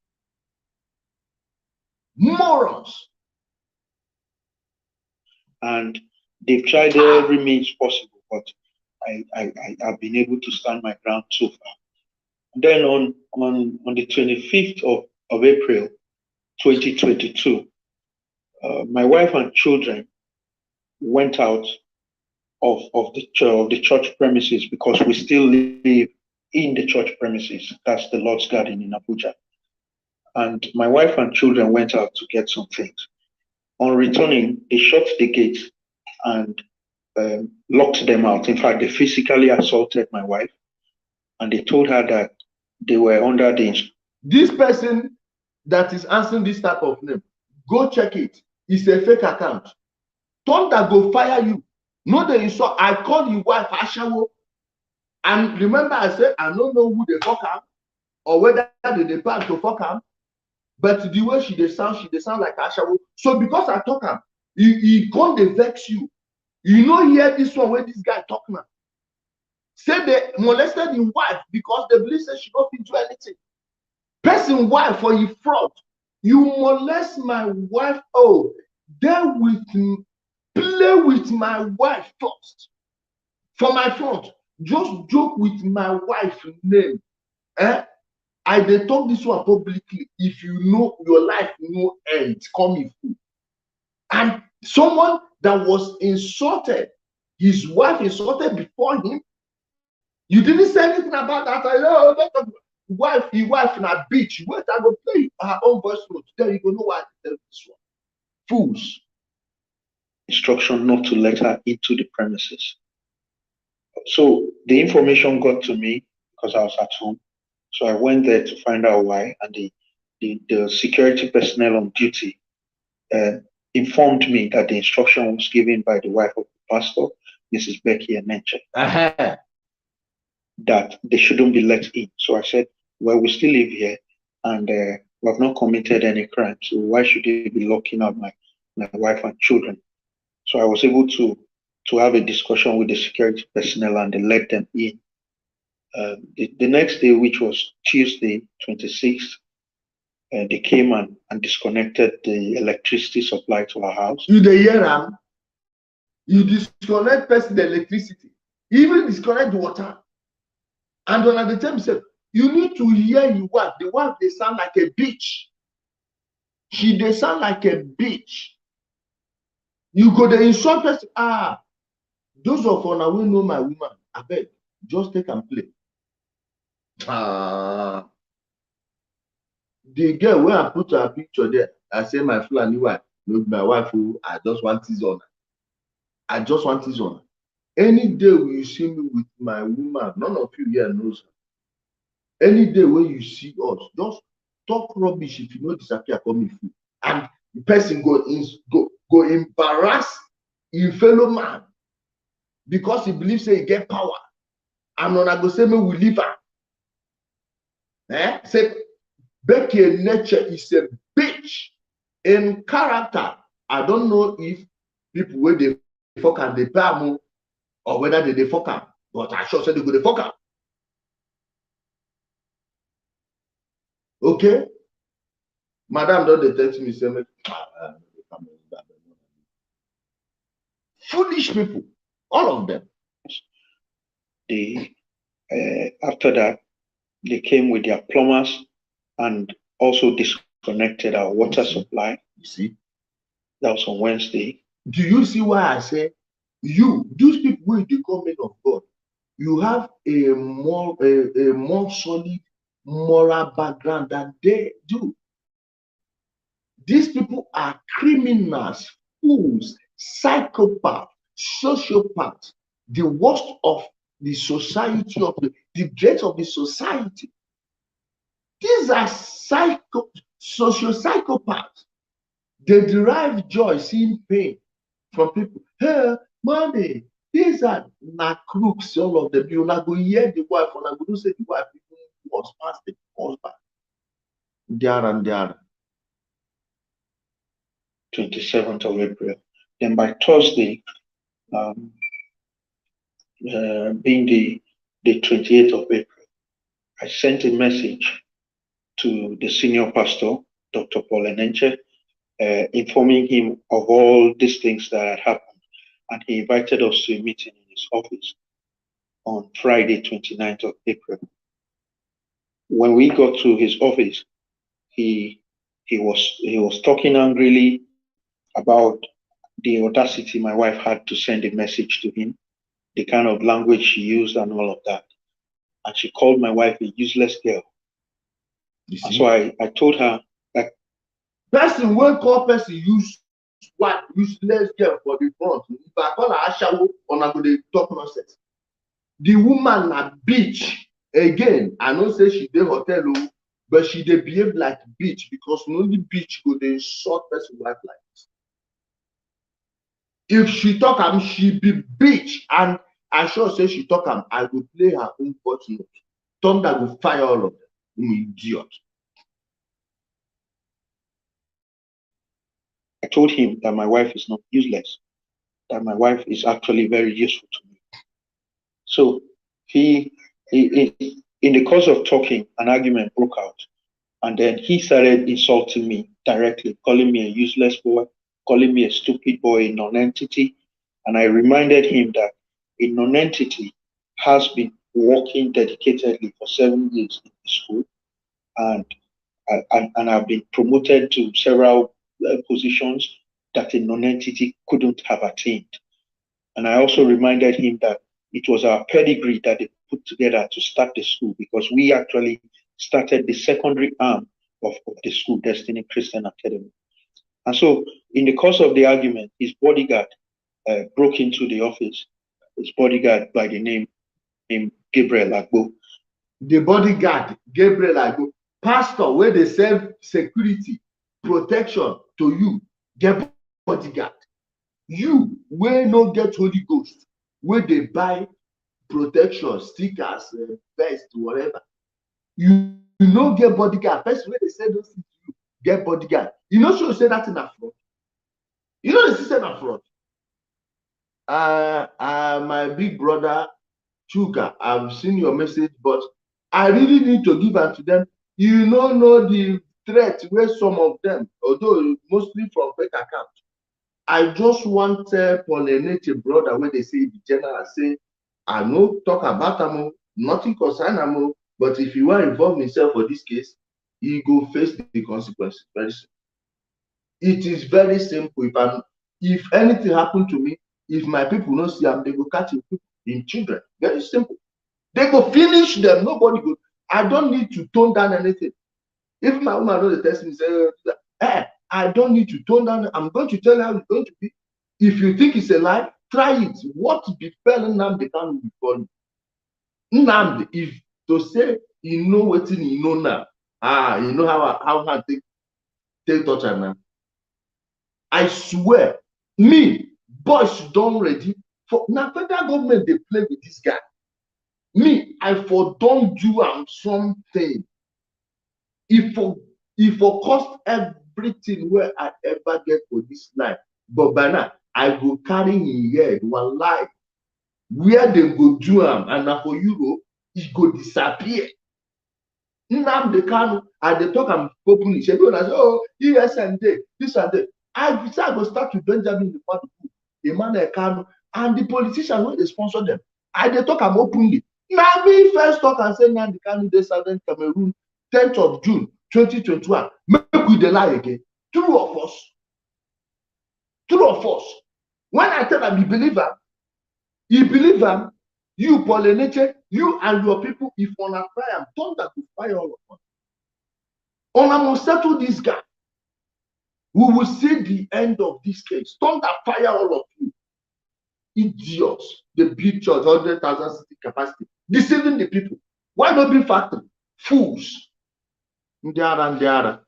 Morons. And they've tried every means possible, but I've been able to stand my ground so far. Then on the 25th of April, 2022, my wife and children went out of the church premises because we still live in the church premises. That's the Lord's Garden in Abuja. And my wife and children went out to get some things. On returning, they shut the gate and locked them out. In fact, they physically assaulted my wife, and they told her that they were under the... This person that is answering this type of name, go check it. It's a fake account. Thunder go fire you. No, they saw. I called your wife Ashawo, and remember I said I don't know who they fuck am or whether they plan to fuck am, but the way she sound like Ashawo. So because I talk am, he can't dey vex you. You know, hear this one where this guy talk now. Say they molested his wife because they believe say she don't fit do anything. Person wife for you fraud. You molest my wife. Oh, there with play with my wife first for my front. Just joke with my wife's name. I dey talk this one publicly. If you know your life no end, come in full. And someone that was insulted, his wife insulted before him, you didn't say anything about that. I know wife, your wife in a bitch. Wait, I go play her own voice note. Then you go know why I tell this one. Fools. Instruction not to let her into the premises. So the information got to me because I was at home. So I went there to find out why, and the security personnel on duty informed me that the instruction was given by the wife of the pastor, Mrs. Becky Eneche, that they shouldn't be let in. So I said, well, we still live here, and we have not committed any crime, so why should they be locking up my wife and children? So I was able to have a discussion with the security personnel, and they let them in. The next day, which was Tuesday, 26th, they came and disconnected the electricity supply to our house. You dey hear am? You disconnect person the electricity, even disconnect the water. And when I tell myself, you need to hear your wife. The wife, they sound like a bitch. They sound like a bitch. You go the insult person. Those of una wey know my woman, I beg, just take and play. The girl where I put her picture there, I say my Fulani wife, no be my wife who I just want this on. I just want this on. Any day when you see me with my woman, none of you here knows her. Any day when you see us, just talk rubbish if you know disappear coming through. And the person go embarrass your fellow man because he believes say he get power. And when I go say me we leave her. Say Becky Eneche is a bitch in character. I don't know if people where they fuck and they pay am or whether they fuck am, but I sure say they go dey fuck am. Okay, madam don dey text me say make foolish people, all of them. After that, they came with their plumbers and also disconnected our water supply. You see, that was on Wednesday. Do you see why I say those people wey dey come men of God, you have a more solid moral background than they do. These people are criminals, fools, psychopaths, sociopaths, the worst of the society, of the dregs of the society. These are socio-psychopaths. They derive joy seeing pain from people. Hey, money, these are not crooks, all of them. You not go hear the wife, or not go say the wife was past the husband. There and there. 27th of April. Then by Thursday, being the 28th of April, I sent a message to the senior pastor, Dr. Paul Eneche, informing him of all these things that had happened. And he invited us to a meeting in his office on Friday, 29th of April. When we got to his office, he was talking angrily about the audacity my wife had to send a message to him, the kind of language she used and all of that. And she called my wife a useless girl. And so I told her that person wey call person useless girl for the front. If I call her Ashawo, una go dey talk nonsense. The woman na bitch. Again, I know say she dey hotel, but she dey behave like bitch because only bitch go dey insult person wife like this. If she talk am, she be bitch, and I sure say she talk am, I go play her own voice note. Thunder go fire all of them. Idiot. I told him that my wife is not useless, that my wife is actually very useful to me. So he in the course of talking, an argument broke out, and then he started insulting me directly, calling me a useless boy, calling me a stupid boy, a non-entity. And I reminded him that a non-entity has been working dedicatedly for 7 years in the school, and I've been promoted to several positions that a non-entity couldn't have attained. And I also reminded him that it was our pedigree that they put together to start the school, because we actually started the secondary arm of the school, Destiny Christian Academy. And so, in the course of the argument, his bodyguard broke into the office. His bodyguard by the name Gabriel Agbo. The bodyguard, Gabriel Agbo, pastor, where they serve security, protection to you, get bodyguard. You, where no get Holy Ghost, where they buy protection, stickers, vest, whatever. You no get bodyguard. First, where they say those things to you, get bodyguard. You know, sure say that in a fraud. You know, the system of fraud. My big brother, Chuka, I've seen your message, but I really need to give unto them. You don't know the threat where some of them, although mostly from fake account. I just want Paul Eneche brother when they say the general say, I no talk about them, nothing concern them, but if you want to involve himself for this case, he go face the consequences very soon. It is very simple. If anything happen to me, if my people don't see them, they go catch in children. Very simple. They go finish them. Nobody go. I don't need to tone down anything. If my woman knows the test me, say, I don't need to tone down. I'm going to tell you how it's going to be. If you think it's a lie, try it. What befell Nnamdi Kanu before you? Nnamdi, if to say you know what you know now, you know how hard take touch am now. I swear, me, boys don't ready for now. Federal government they play with this guy. Me, I for don't do something. If for cost everything where I ever get for this life, but by now I go carry in here one life where they go do and now for Europe it go disappear. Nnamdi Kanu, they talk am openly. She people say, oh, yes and this and that. I say I go start with Benjamin Emmanuel Kanu, and the politicians when they sponsor them. They talk am openly. Now me first talk and say Nnamdi Kanu dey Southern Cameroon, 10th of June 2021. Make we dey lie again. Two of us. When I tell them, you believe am, you Paul Eneche, you and your people, if on a fire, thunder to fire all of us. On a must settle this guy. We will see the end of this case. Thunder fire all of you. Idiots. The big church, 100,000 city capacity, deceiving the people. Why not be factory? Fools. Ndiara.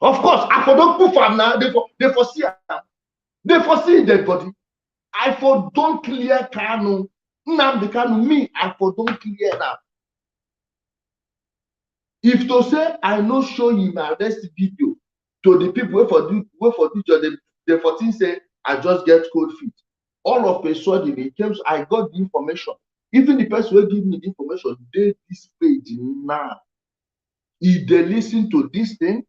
Of course, I for don't put farm now. They foresee dead body. I for don't clear Kanu. Nnamdi Kanu, me, I for don't clear now. If to say I no show him arrest video to the people where for this job, the 14 say I just get cold feet. All of a sudden, it came, I got the information. Even the person who give me the information, they this page now. If they listen to this thing,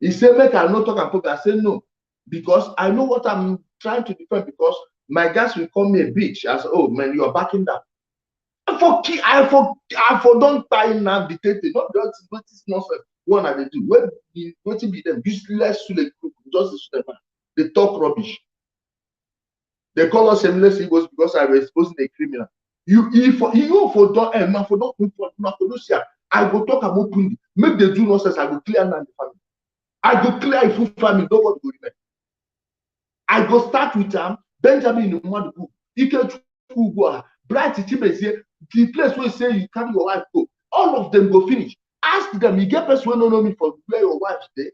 he say make I not talk and talk. I say no, because I know what I'm trying to defend. Because my guys will call me a bitch. I say, oh man, you're backing down. I for don't tie now dictating. Not just notice nonsense. One at the two. What be them useless Suleman, just Suleman. They talk rubbish. They call us shameless egos because I was exposing a criminal. You for don't I go talk about openly. Make the do nonsense. I go clear now the family. I go clear a full family. Nobody go remain. I go start with Benjamin Nwadu, Ike Chukwu, Bright Chimezie, the place where you say you carry your wife go. All of them go finish. Ask them, you get person who don't know me for where your wife stay.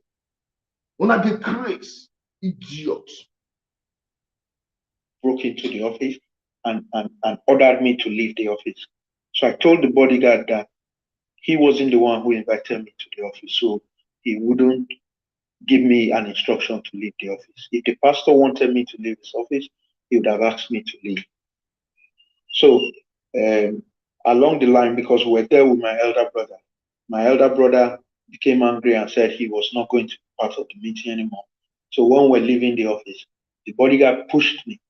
When I get crazy, idiots. Broke into the office and ordered me to leave the office. So I told the bodyguard that he wasn't the one who invited me to the office, so he wouldn't give me an instruction to leave the office. If the pastor wanted me to leave his office, he would have asked me to leave. So along the line, because we're there with my elder brother became angry and said he was not going to be part of the meeting anymore. So when we're leaving the office, the bodyguard pushed me,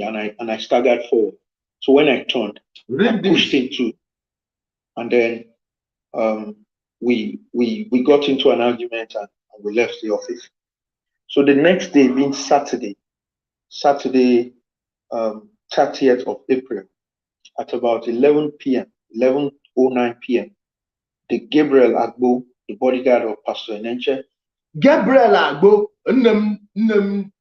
and I staggered forward. So when I turned, I pushed him too, and then we got into an argument and we left the office. So the next day, being Saturday, 30th of April, at about 11 p.m., 11:09 p.m., the Gabriel Agbo, the bodyguard of Pastor Eneche. Gabriel Agbo, nnem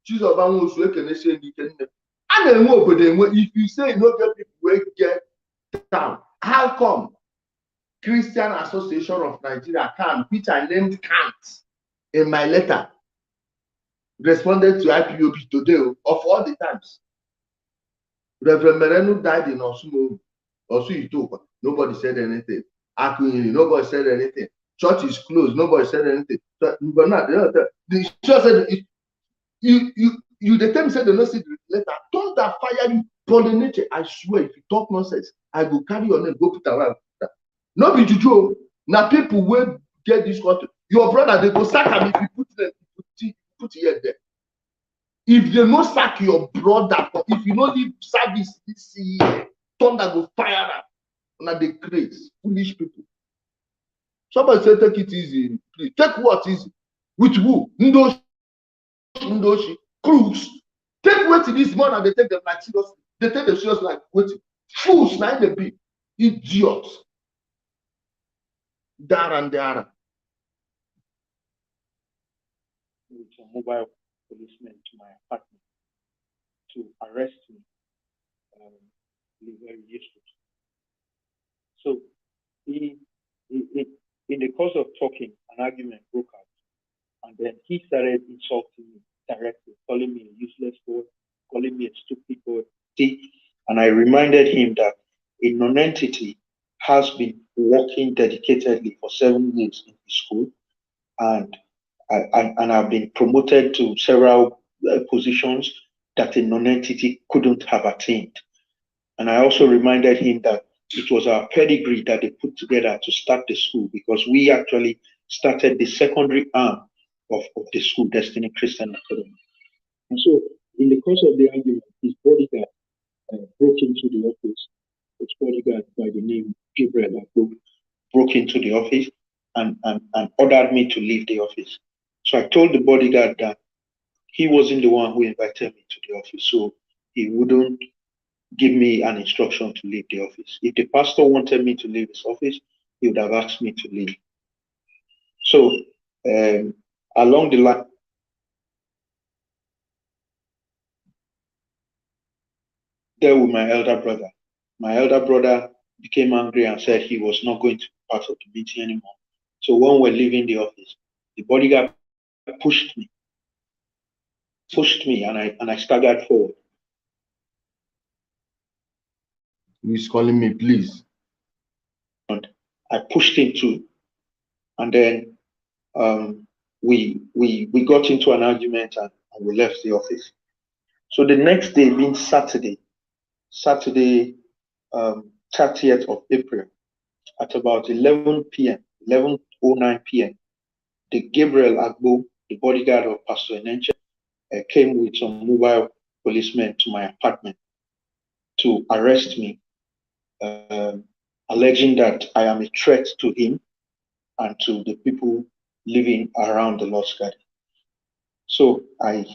Chizoba Nwosu Ekeneche Ndike nnem. A na-enwe obodo enwe. If you say no get people wey get town, how come Christian Association of Nigeria, CAN, which I named CANT in my letter, responded to IPOB today of all the times? Reverend Merenu died in Osumo, Osu. Nobody said anything. Akunyini, nobody said anything. Church is closed, nobody said anything. The church said, you the time said the no see the letter, don't that fire you, Eneche. I swear, if you talk nonsense, I go carry your name, go put away. No be juju. Now people will get this country. Your brother, they go sack him if you put here there. If they no sack your brother, if you no leave service this year, thunder go fire up. Now they crazy, foolish people. Somebody say take it easy, please. Take what easy? With who? Ndoshi, crooks. Take what it is more and they take them like seriously. They take them serious like waiting. Fools, now they be idiots. Dara. With a mobile policeman to my apartment to arrest me. Very useful. So in the course of talking, an argument broke out, and then he started insulting me directly, calling me a useless boy, calling me a stupid boy. And I reminded him that a non-entity has been working dedicatedly for 7 years in the school, and I've been promoted to several positions that a non-entity couldn't have attained. And I also reminded him that it was our pedigree that they put together to start the school, because we actually started the secondary arm of the school, Destiny Christian Academy. And so in the course of the argument, his bodyguard broke into the office. His bodyguard by the name Gabriel broke into the office and ordered me to leave the office. So I told the bodyguard that he wasn't the one who invited me to the office, so he wouldn't give me an instruction to leave the office. If the pastor wanted me to leave his office, he would have asked me to leave. So along the line, there with my elder brother. My elder brother became angry and said he was not going to be part of the meeting anymore. So when we're leaving the office, the bodyguard pushed me, and I staggered forward. He's calling me, please. And I pushed him too, and then we got into an argument and we left the office. So the next day, being Saturday, 30th of April, at about 11 p.m., 11:09 p.m., the Gabriel Agbo, the bodyguard of Pastor Eneche, came with some mobile policemen to my apartment to arrest me, alleging that I am a threat to him and to the people living around the Lost Garden. So I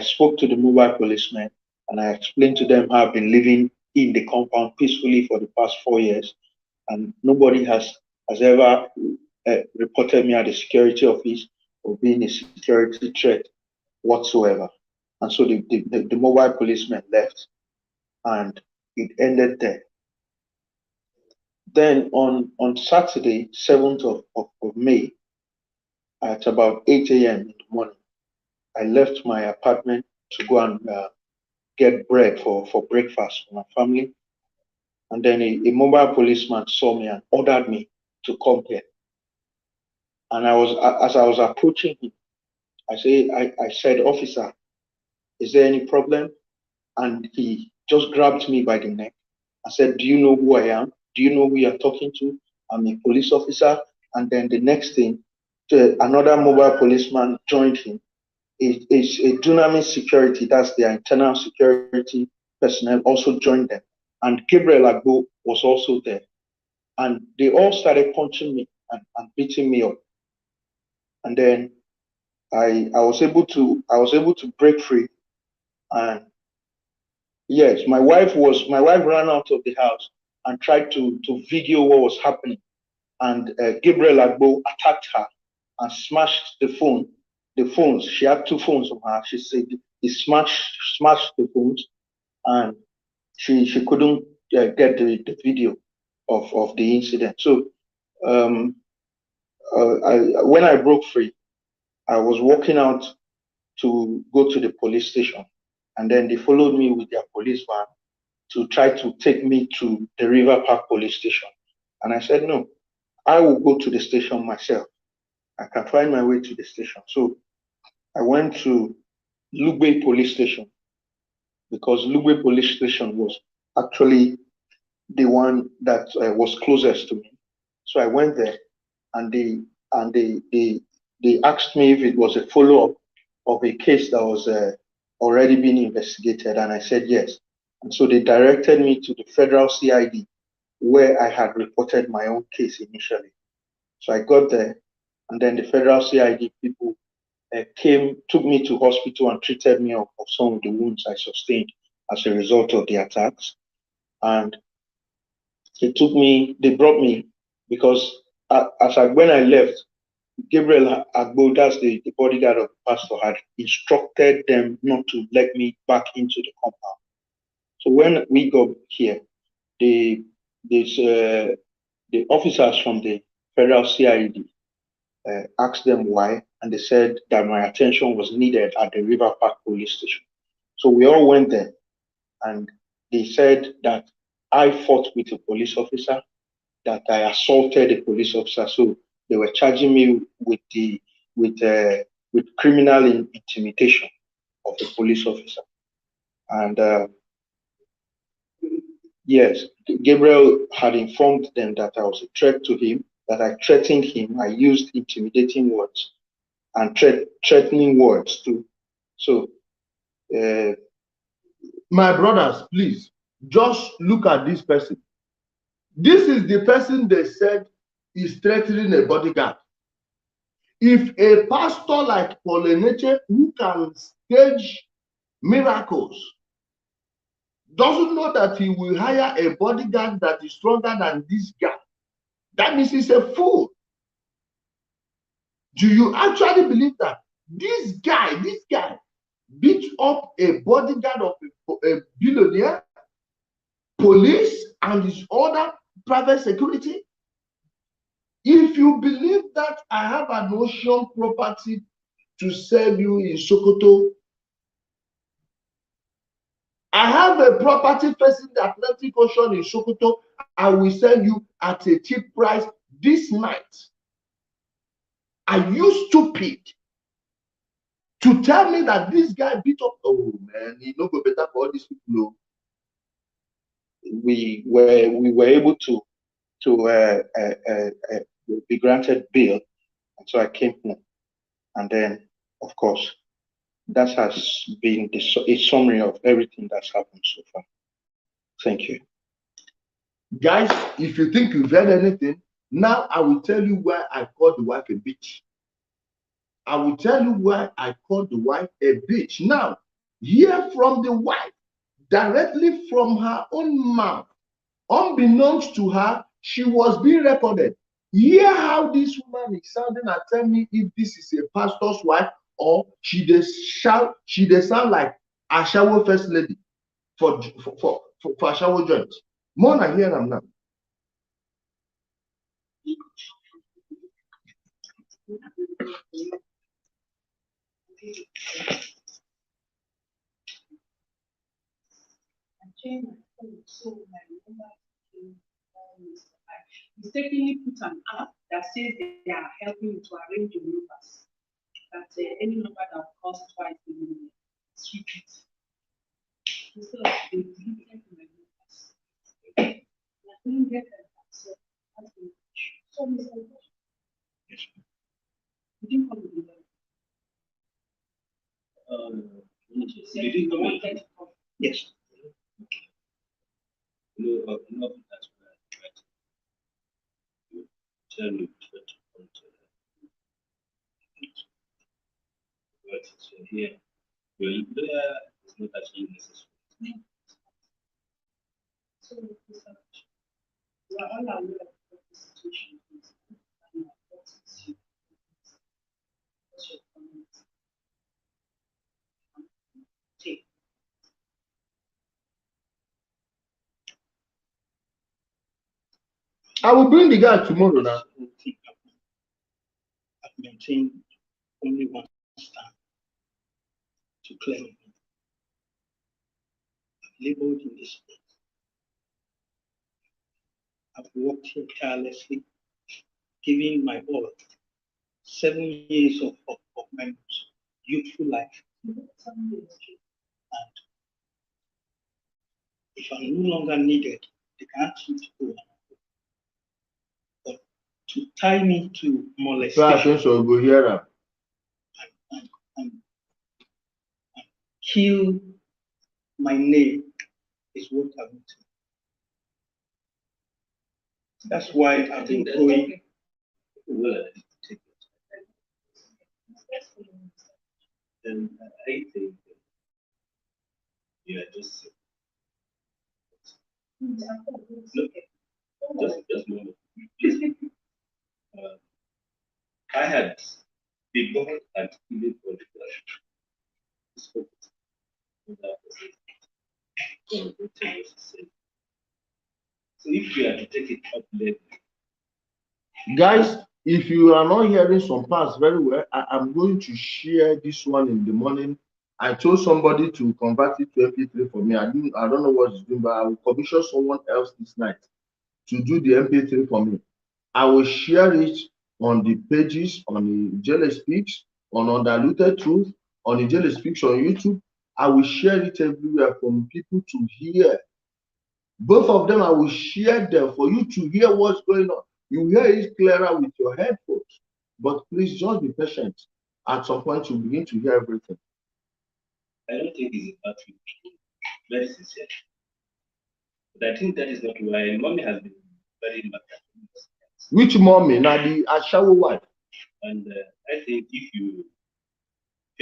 spoke to the mobile policemen and I explained to them how I've been living in the compound peacefully for the past 4 years, and nobody has ever reported me at the security office or being a security threat whatsoever. And so the mobile policemen left, and it ended there. Then on Saturday, 7th of May, at about 8 a.m. in the morning, I left my apartment to go and get bread for breakfast for my family. And then a mobile policeman saw me and ordered me to come here. And as I was approaching him, I said, "Officer, is there any problem?" And he just grabbed me by the neck. I said, "Do you know who I am? Do you know who you're talking to?" I'm a police officer. And then the next thing, another mobile policeman joined him. It's a Dunamis security, that's their internal security personnel, also joined them. And Gabriel Agbo was also there. And they all started punching me and beating me up. And then I was able to break free. And yes, my wife ran out of the house and tried to video what was happening. And Gabriel Agbo attacked her and smashed the phone. The phones, she had two phones on her. She said he smashed the phones, and she couldn't get the video of the incident. So um, when I broke free, I was walking out to go to the police station, and then they followed me with their police van to try to take me to the River Park police station. And I said, no, I will go to the station myself. I can find my way to the station. So I went to Lugbe police station, because Lugbe police station was actually the one that was closest to me. So I went there, and they asked me if it was a follow-up of a case that was already being investigated, and I said yes. And so they directed me to the federal CID, where I had reported my own case initially. So I got there, and then the federal CID people took me to hospital and treated me of some of the wounds I sustained as a result of the attacks. And they brought me, because when I left, Gabriel Agbo, that's the bodyguard of the pastor, had instructed them not to let me back into the compound. So when we got here, the officers from the federal CID asked them why, and they said that my attention was needed at the River Park police station. So we all went there, and they said that I fought with a police officer, that I assaulted a police officer. So they were charging me with criminal intimidation of a police officer. And yes, Gabriel had informed them that I was a threat to him, that I threatened him. I used intimidating words and threatening words too. So, my brothers, please just look at this person. This is the person they said is threatening a bodyguard. If a pastor like Paul Eneche, who can stage miracles, doesn't know that he will hire a bodyguard that is stronger than this guy, that means he's a fool. Do you actually believe that this guy beat up a bodyguard of a billionaire, police, and his other private security? If you believe that I have an ocean property to sell you in Sokoto, I have a property facing the Atlantic Ocean in Sokoto, I will sell you at a cheap price this night. Are you stupid to tell me that this guy beat up? Oh man, he no go better for all these people. No. We were able to be granted bail, and so I came home. And then, of course, that has been a summary of everything that's happened so far. Thank you. Guys, if you think you've heard anything, now I will tell you why I called the wife a bitch. I will tell you why I called the wife a bitch. Now, hear from the wife directly from her own mouth. Unbeknownst to her, she was being recorded. Hear how this woman is sounding and tell me if this is a pastor's wife or she dey sound like Ashawo first lady for Ashawo joint. More than hear am now. Mistakenly put an app that says they are helping you to arrange your numbers. That any number that costs twice the minimum, switch it. Instead of they deleted my numbers. I couldn't get them. So that's the issue. So, Mr. Yes. You didn't come with the Did he come in? Yes. No, that's what I tried to tell you. But so here, your employer is not actually necessary. So, Mr. We are all aware of the situation is and what is your what's your comment? Take. I will bring the guy tomorrow now. I've maintained only one stand to claim him. I've labored in this place. I've worked here tirelessly, giving my all. 7 years of my most youthful life. And if I'm no longer needed, they can't choose to go. But to tie me to molestation So go here. and kill my name is what I want to. That's why I've been going. Well, take it. And I think you are just just a moment. Please. I had been born and even for the spoke without the same. So if you are to take it up later, Guys, if you are not hearing some parts very well, I'm going to share this one in the morning. I told somebody to convert it to MP3 for me. I don't know what he's doing, but I will commission someone else this night to do the MP3 for me. I will share it on the pages, on the Jelly Speaks, on Undiluted Truth, on the Jelly Speaks on YouTube. I will share it everywhere for people to hear. Both of them, I will share them for you to hear what's going on. You hear it clearer with your headphones, but please just be patient. At some point, you begin to hear everything. I don't think it's about you. Very sincere. But I think that is not why mommy has been very mad. Which mommy? Now the Ashawo wife. And I think if you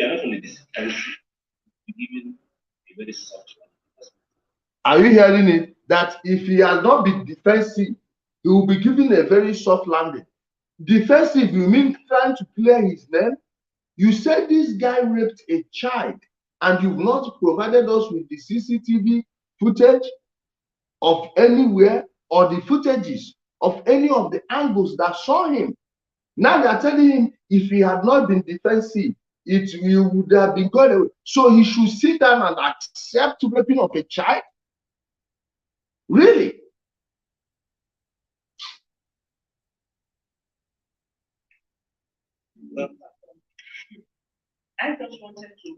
are not only defensive, you given a very soft one. Are you hearing it? That if he has not been defensive, he will be given a very soft landing. Defensive, you mean trying to clear his name? You said this guy raped a child and you've not provided us with the CCTV footage of anywhere or the footages of any of the angles that saw him. Now they are telling him if he had not been defensive, it would have been gone away. So he should sit down and accept raping of a child? Really? I just wanted to.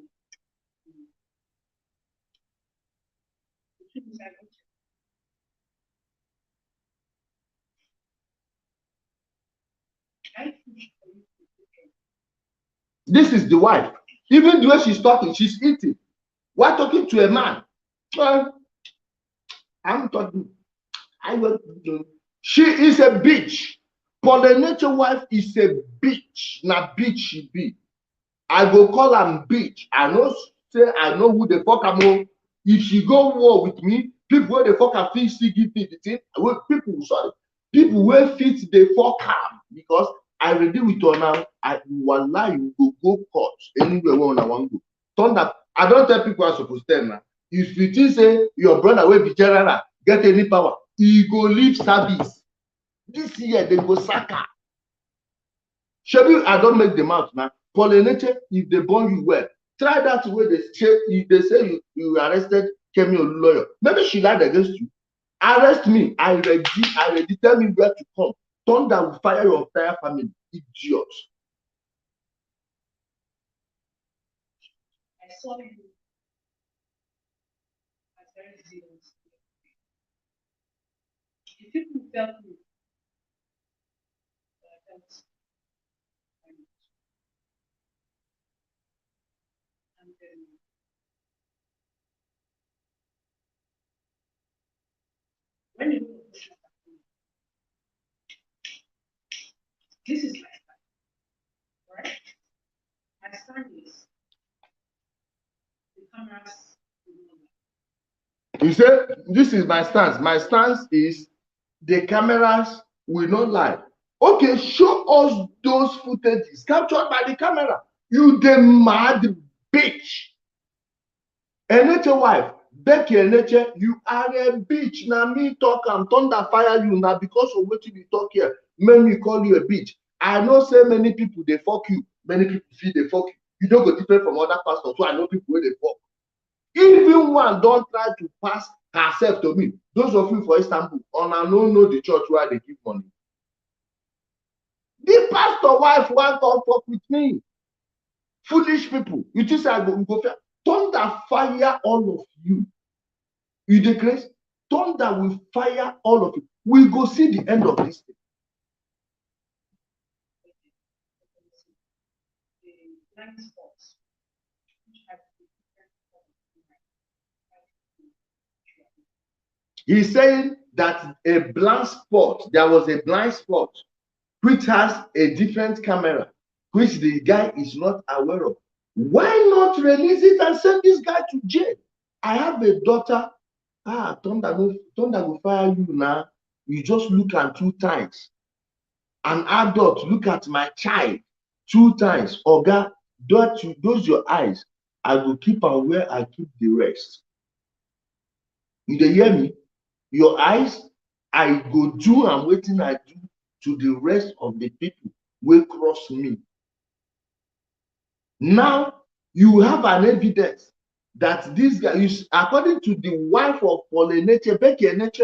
This is the wife. Even the way she's talking, she's eating. We're talking to a man. I'm talking. She is a bitch. Eneche wife is a bitch. Now bitch she be. I go call am bitch. I know say I know who the fuck am. If she go war with me, people wey the fuck am fit still give me the thing. People wey fit the fuck am because I ready with una. Wallahi you go court anywhere wey una wan go. Thunder. I don tell people I suppose tell now. If you think say your brother wey be general get any power, he go leave service. This year they go sack am. Shebi I don make the mouth now. Eneche, if they burn you well, try that way they say you arrested Kemi Oluloyo. Maybe she lied against you. Arrest me. I ready. Tell me where to come. Thunder will fire your entire family. Idiots. I saw you as very serious. If people felt me, This is my stand, right? My stand is the cameras will not lie. You say, this is my stance. My stance is the cameras will not lie. Okay, show us those footages captured by the camera. You the mad bitch. Eneche wife, Becky Eneche, you are a bitch. Now me talk and thunder fire you now because of what you talk here. Make me call you a bitch. I know say many people they fuck you. Many people feel they fuck you. You don't go different from other pastors. So I know people where they fuck. Even one don't try to pass herself to me. Those of you for Istanbul, on I don't know the church where they give money. The pastor wife want come fuck with me. Foolish people. You just say I go fair. Thunder fire all of you. You decrease. Thunder will fire all of you. We go see the end of this thing. The blind spots, which have different He's saying that a blind spot, there was a blind spot which has a different camera, which the guy is not aware of. Why not release it and send this guy to jail? I have a daughter. Thunder will fire you now. You just look at 2 times. An adult look at my child 2 times. Oga, those your eyes. I will keep on where I keep the rest. You dey hear me? Your eyes, I go do and wetin I do to the rest of the people wey cross me. Now you have an evidence that this guy is, according to the wife of Paul Eneche, Becky Eneche,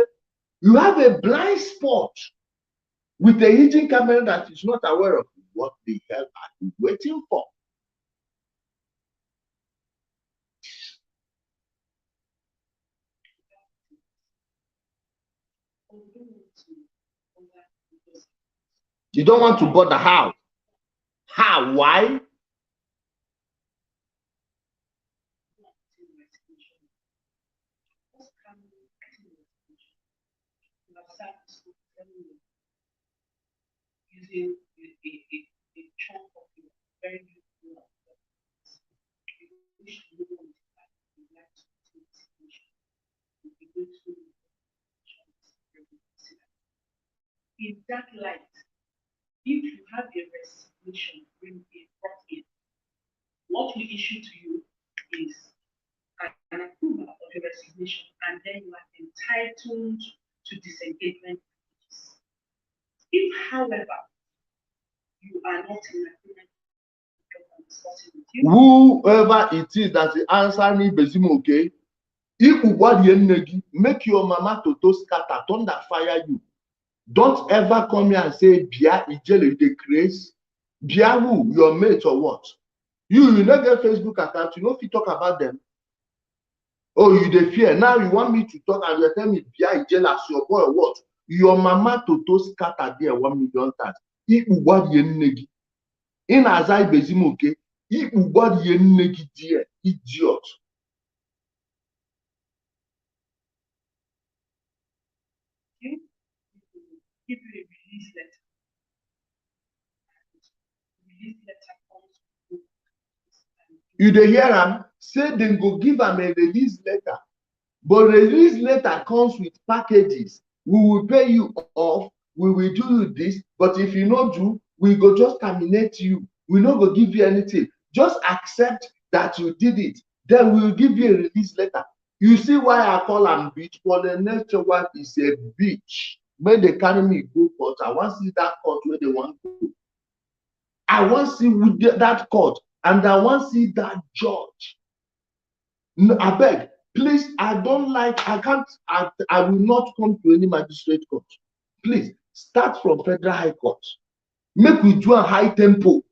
you have a blind spot with a hidden camera that is not aware of. What the hell are you waiting for? You don't want to bother how? How? Why? using a chunk of your very beautiful which you know you like to take situation. You go to in that light, if you have a resignation bring brought in, what we issue to you is an approval of your resignation, and then you are entitled to disengagement packages. If, however, you are not in agreement with you, whoever it is that is answering Bezimo, okay? Make your mama to scatter, thunder fire you. Don't ever come here and say, Bia Ijele, the grace. Bia who? Your mate or what? You not get Facebook account, you know if you talk about them. Oh, you dey fear. Now you want me to talk and you're telling me Bia Ijele as your boy or what? Your mama to scatter there 1 million times. In Azai Bezimo, okay? Idiot. give you a release letter. Release letter comes with you dey hear am say dem go give am a release letter, but release letter comes with packages. We will pay you off, we will do you this, but if you no do, we go just terminate you. We no go give you anything. Just accept that you did it, then we will give you a release letter. You see why I call am bitch? For the next wife is a bitch. Make they carry me go court. I wan see that court where they wan go. I wan see that court, and I wan see that judge. No, abeg, please, I don't like, I can't, I will not come to any magistrate court. Please, start from Federal High Court. Make we do a high tempo.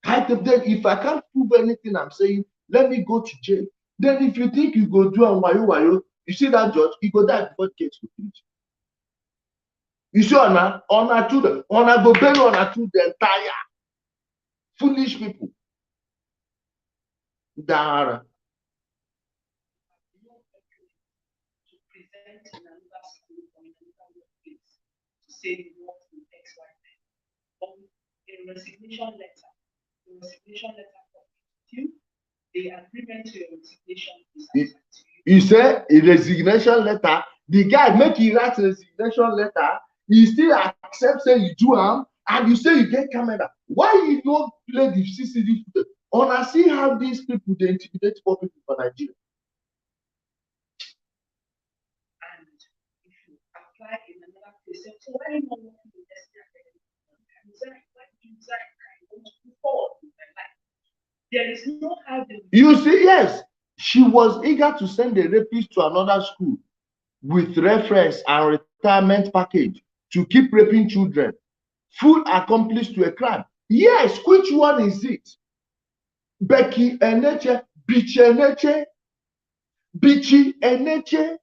High tempo. Then if I can't prove anything I'm saying, let me go to jail. Then if you think you go do a wayo, you see that judge, he go die before the case will finish. You see, honor to the, honor go bail honor to the entire foolish people. Dara. to present in another school or in another workplace to say you work in XYZ. a resignation letter. The resignation letter from you, the agreement to your resignation is accepted. You say a resignation letter, the guy make you write a resignation letter, he still accept say you do am, and you say you get camera. Why you don't play the CCTV footage? Una see how these people they intimidate poor people for Nigeria. And if you apply in another place, so why not working with SDA? Why do you resign? I want to move forward with my life. There is no how they You see, yes, she was eager to send the rapist to another school with reference and retirement package to keep raping children, full accomplice to a crime. Yes, which one is it? Becky Eneche, Bichi Eneche,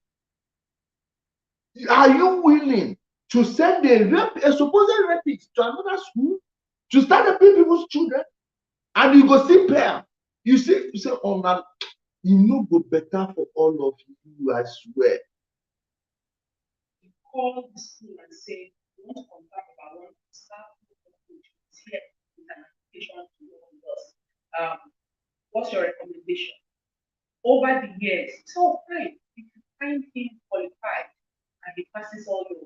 are you willing to send a supposed rapist to another school to start raping people's children? And you go see pair. You say, oh man, you know go better for all of you, I swear. You call the school and say, you want to confirm about one staff who is here with an application to one of us. What's your recommendation? Over the years, so fine, if you find him qualified and he passes all your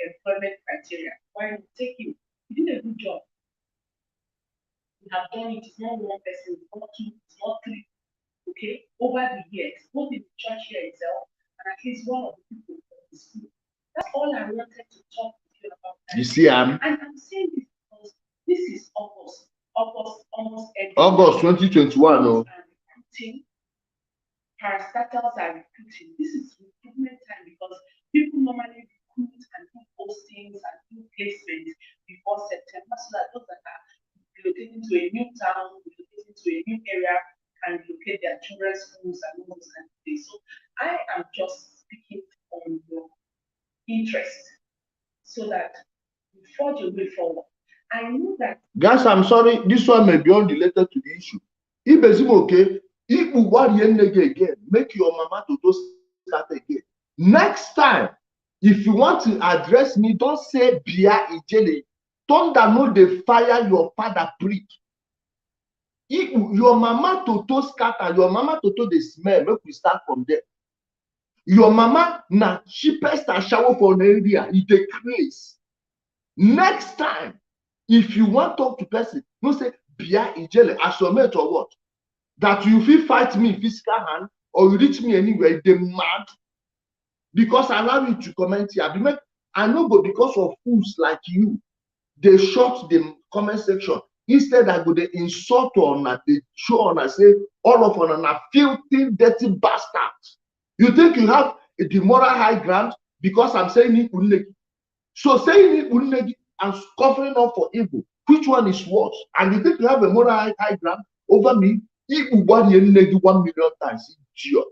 employment criteria, why not take him? You did a good job. You have done it. It's not one person, it's not two, it's not three. Okay, over the years, both in the church here itself and at least one of the people from the school. That's all I wanted to talk with you about. You see, and I'm saying this because this is almost August 2021. No. Recruiting, parastatals are recruiting. This is recruitment time because people normally recruit and do postings and do placements before September, so that those that are relocating to a new town, relocating to a new area, and locate their children's schools and all those kind of things. So I am just speaking on your interest so that we forge a way forward. I know that. Guys, I'm sorry, this one may be unrelated to the issue. If it's okay, if you want again, make your mama to do start again. Next time, if you want to address me, don't say Bia Ijele. Don't know they fire your father preach. If your mama to scatter, your mama to the smell, make we start from there. Your mama na cheapest and shower for an area, it decrease. Next time, if you want to talk to person, no say Bia Ijele, assomate or what? That you feel fight me physical hand or you reach me anywhere, they mad. Because I allow you to comment here. I know, but because of fools like you, they shut the comment section. Instead, I go they insult on that, they show on and say, all of on a filthy, dirty bastards. You think you have the moral high ground because I'm saying it unegi. So saying it unegi and covering up for evil, which one is worse? And you think you have a moral high ground over me? Evil one 1 million times, idiot.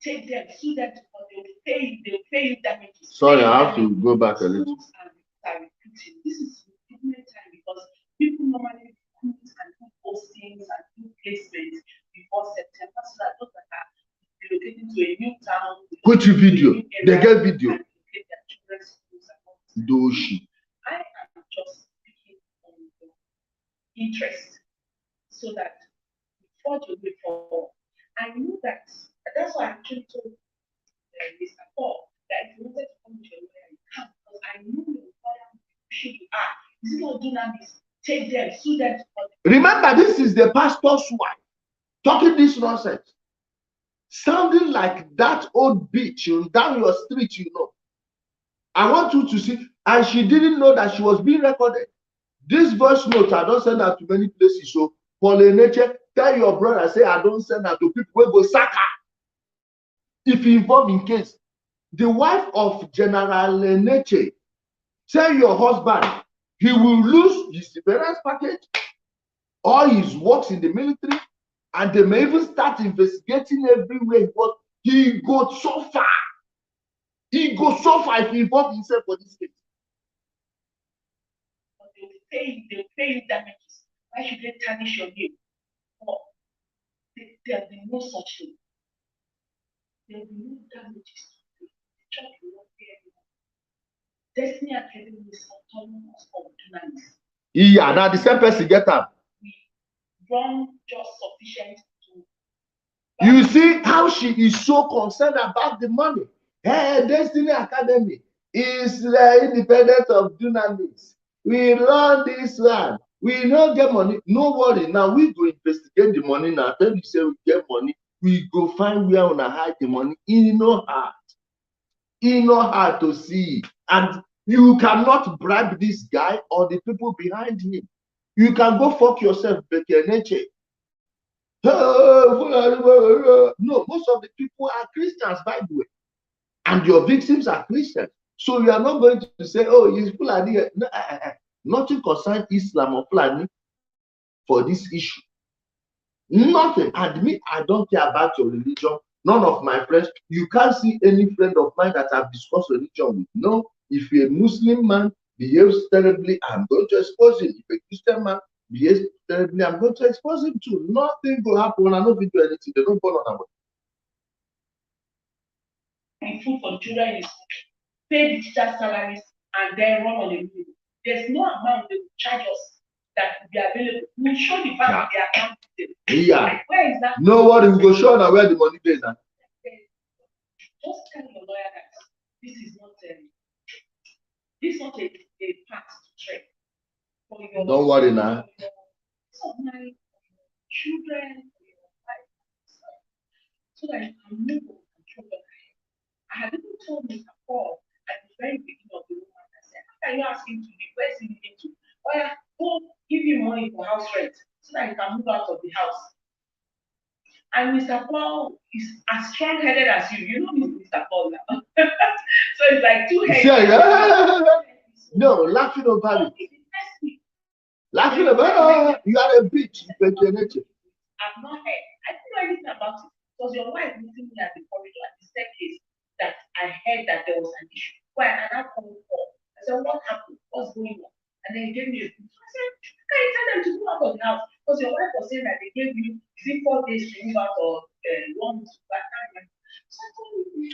Take them, sue them, or they'll pay you damages. Sorry, I have to go back a little. This is recruitment time because people normally recruit and do postings and do placements before September, so that those that are relocating to a new town, which video? They get video. And locate their children's schools and all this. Doshi. I am just speaking on the interest so that we forge a way forward. I know that. That's why I actually told Mr. Paul that if you wanted to come to your lawyer, you can, because I know your lawyer will pushing you. Is it not doing this? Take them, sue them. Remember, this is the pastor's wife talking this nonsense, sounding like that old bitch down your street, you know. I want you to see, and she didn't know that she was being recorded. This voice note, I don't send that to many places. So, for Eneche, tell your brother, say, I don't send that to people who go sack her. If you involve in case, the wife of General Eneche, tell your husband, he will lose his severance package or his works in the military, and they may even start investigating everywhere he was. He goes so far. He goes so far if he involves himself for this case. They'll pay you damages. Why should they tarnish your name? There'll be no such thing. There'll be no damages to the church will not pay anyone. Destiny Academy is autonomous of dunamis. Yeah, now the same person get up. We run just sufficient to. You see how she is so concerned about the money. Hey, Destiny Academy is independent of dunamis. We run this one. We don't get money. No worry. Now we go investigate the money. Now, when we say we get money, we go find where we hide the money. In no heart. In no heart to see. And you cannot bribe this guy or the people behind him. You can go fuck yourself, Eneche. No, most of the people are Christians, by the way, and your victims are Christians. So you are not going to say, oh, it's Fulani. No, nothing concerns Islam or Fulani for this issue. Nothing. And me, I don't care about your religion. None of my friends. You can't see any friend of mine that I've discussed religion with. No, if a Muslim man behaves terribly, I'm going to expose him. If a Christian man behaves terribly, I'm going to expose him too. Nothing will happen. I don't do anything. They don't burn on our. And food for children is pay the teacher's salaries and then run on a meal. There's no amount they will charge us that will be available. We'll show the bank their account details. Yeah. Where is that? No worry, we go show now where the money is. Just tell your lawyer that this is not a path to tread. Don't worry now. So my children, so that you can move on control your life. I had even told Mr. Paul at the very beginning of the woman, I said, how can you ask him to be where's he living to? Well, go give you money for house rent so that you can move out of the house. And Mr. Paul is as strong-headed as you. You know Mr. Paul now. So it's like two heads. Yeah. No, laughing over it. Laughing about you are a bitch. I've not heard. I didn't know anything about it. Because your wife meeting me at the corridor at the staircase that I heard that there was an issue. Why? And I called Paul. I said, what happened? What's going on? And then he gave me a book. I said, can you tell them to go out of the house? Because your wife was saying that they gave you 4 days to move out of 1 week.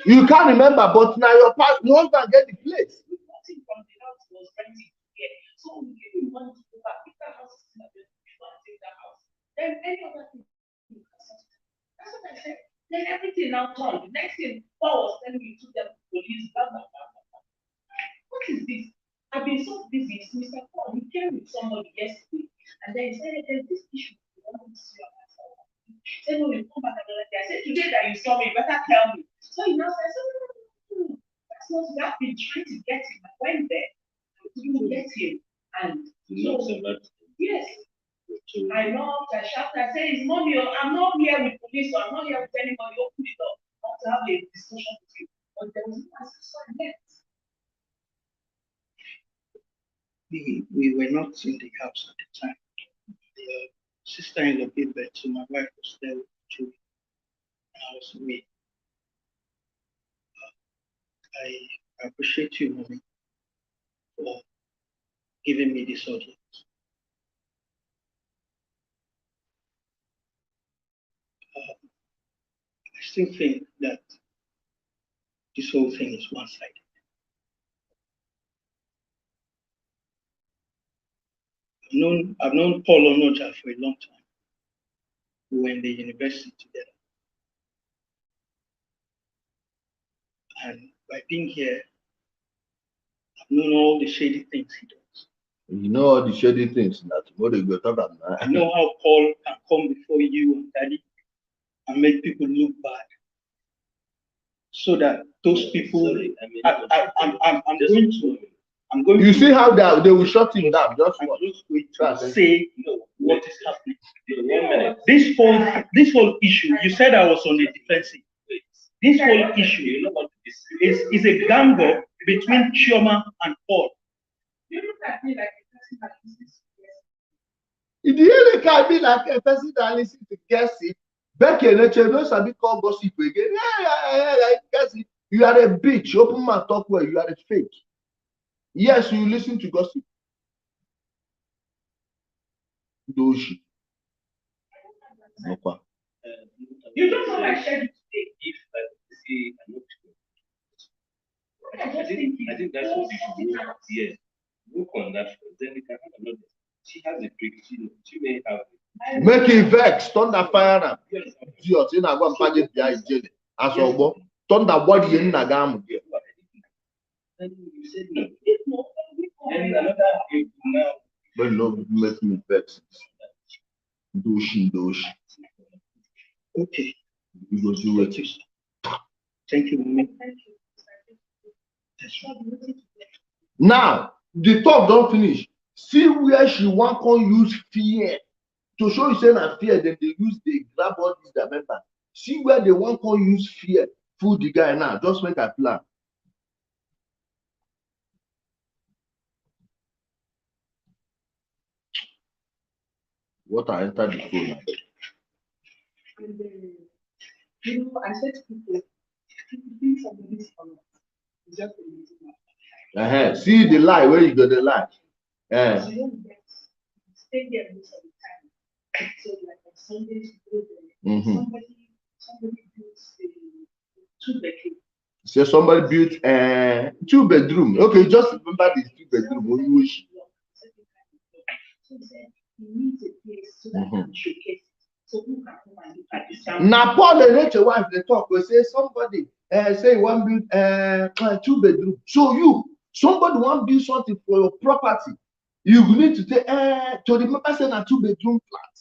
You can't remember, but now your husband get the place. Nothing from the house was renting here. So we give you money to go back. If that house is not there, you want to take that house. Then any other thing you can settle. That's what I said. Then everything now turned. The next thing Paul was telling me to them police, blah blah blah blah. What is this? I've been so busy. Mr. Paul, he came with somebody yesterday, and then he said, there's this issue. You want to see your myself. He said, no, you come back another day. I said, today that you saw me, you better tell me. So he now says, no, that's not what I've been trying to get him. I went there. I didn't get him. And so, yes. I knocked, I shouted, I said, it's mommy, I'm not here with police, or I'm not here with anybody, open the door. I want to have a discussion with you. But there was no answer, so I left. We were not in the house at the time. The sister-in-law gave birth, so my wife was there with the children, and I was away. I appreciate you, mommy, for giving me this audience. I still think that this whole thing is one-sided. I've known Paul Onoja for a long time. We were in the university together. And by being here, I've known all the shady things he does. You know all the shady things that tomorrow you go talk about. I know how Paul can come before you and Daddy and make people look bad. So that those people, I'm going you to see how they will shut him down. Just I'm watch. just going to say what is happening. This whole issue, you said I was on the defensive. This whole issue is a gang up between Chioma and Paul. You look at me like a person that listens to yes. If the only can be like a person that listens to gossip, back in Eneche, no sabi call gossip again. Yeah, gossip. You are a bitch. Open my talk well. You are a fake. Yes, you listen to gossip. Doshi. You don't know my schedule today. If I see, I'm not sure. I think that's what we should work. Yes, work on that first. Then we can have another. She has a break. She may have. Make it vex. Thunder fire them. Idiot. You know, go and pay it behind jail. As a boy, thunder body in Nagam. Then you said no. And another now. But no, make me vex. Doshi. Okay. You go do it. Thank you, Mommy. Now, the talk don't finish. See where she want to use fear to show you say na fear. Then they use the grab all these their member. See where they want to use fear. Fool the guy now. Just make a plan. What I enter the phone. And you know, I said to people, if you think somebody's honor, it's just a little matter. See the lie where you got the lie. So you don't get stay there most of the time. So like on Sundays you go there, somebody builds a 2-bedroom. So somebody built a 2-bedroom. Okay, just remember this 2-bedroom. So he said he needs a place so that he can showcase it. So who can come and look at the sound? Now Paul Eneche wife they talk. We say somebody say one build 2-bedroom. So somebody want build something for your property. You need to say to remember saying a 2-bedroom flat.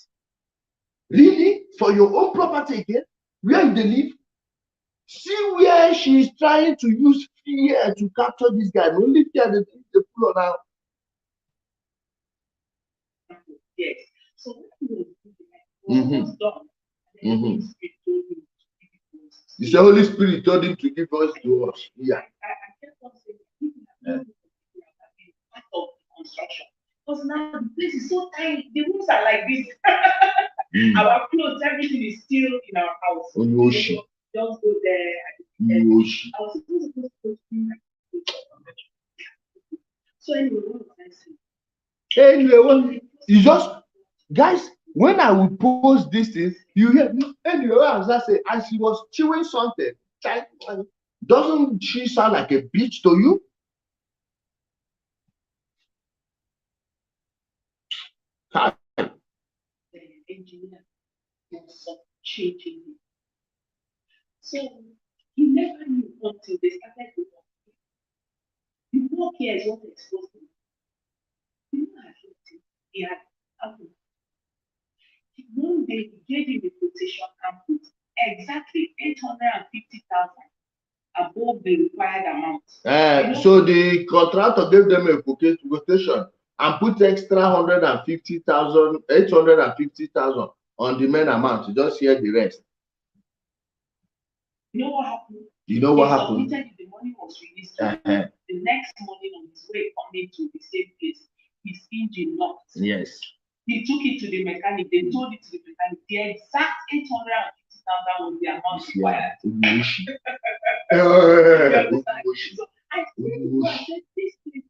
Really? For your own property again? Where they live? See where she's trying to use fear to capture this guy. Only fear they pull on her. Yes. So what was done? The Holy Spirit told him to give us to us. Yeah. I kept on saying, part of the construction. Because now the place is so tiny. The rooms are like this. Our clothes, everything is still in our house. Onyoshi. Just go there. Onyoshi. I was supposed to go to so anyway, what was I saying? Anyway, you just guys, when I will post this thing, you hear anyway, I was say as she was chewing something, doesn't she sound like a bitch to you? The engineer was changing it. So he never knew until they started to work. The work here is what exposed him. You know how he had happened. One day he gave him a quotation and put exactly 850,000 above the required amount. So the contractor gave them a quotation and put extra 150,000, 850,000 on the main amount. You just hear the rest. You know what happened? You know what happened? The money was released. The next morning on his way coming to the same place, his engine knocked. Yes. He took it to the mechanic. They told it to the mechanic. The exact 850,000 was the amount required. So I said, this place is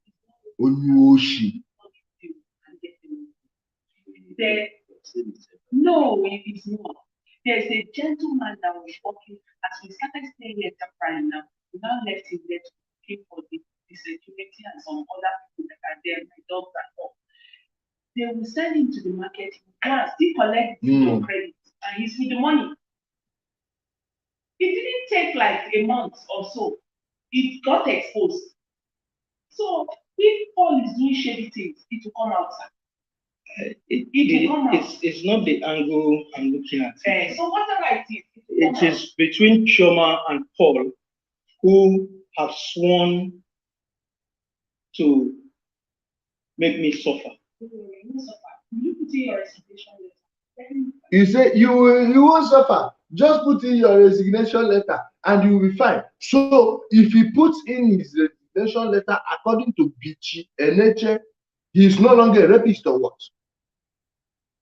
no, it is not. There's a gentleman that was working as we started staying here temporarily now. We now left him there to pay for the security and some other people that are there, my dogs and all. They will send him to the market, he will still collect your credit, and he's with the money. It didn't take like a month or so. It got exposed. So if Paul is doing shady things, it will come out. It's not the angle I'm looking at. So whatever it is between Chioma and Paul, who have sworn to make me suffer. You say you won't suffer. Just put in your resignation letter and you will be fine. So if he puts in his resignation letter according to Bichi Eneche, he is no longer a rapist or what?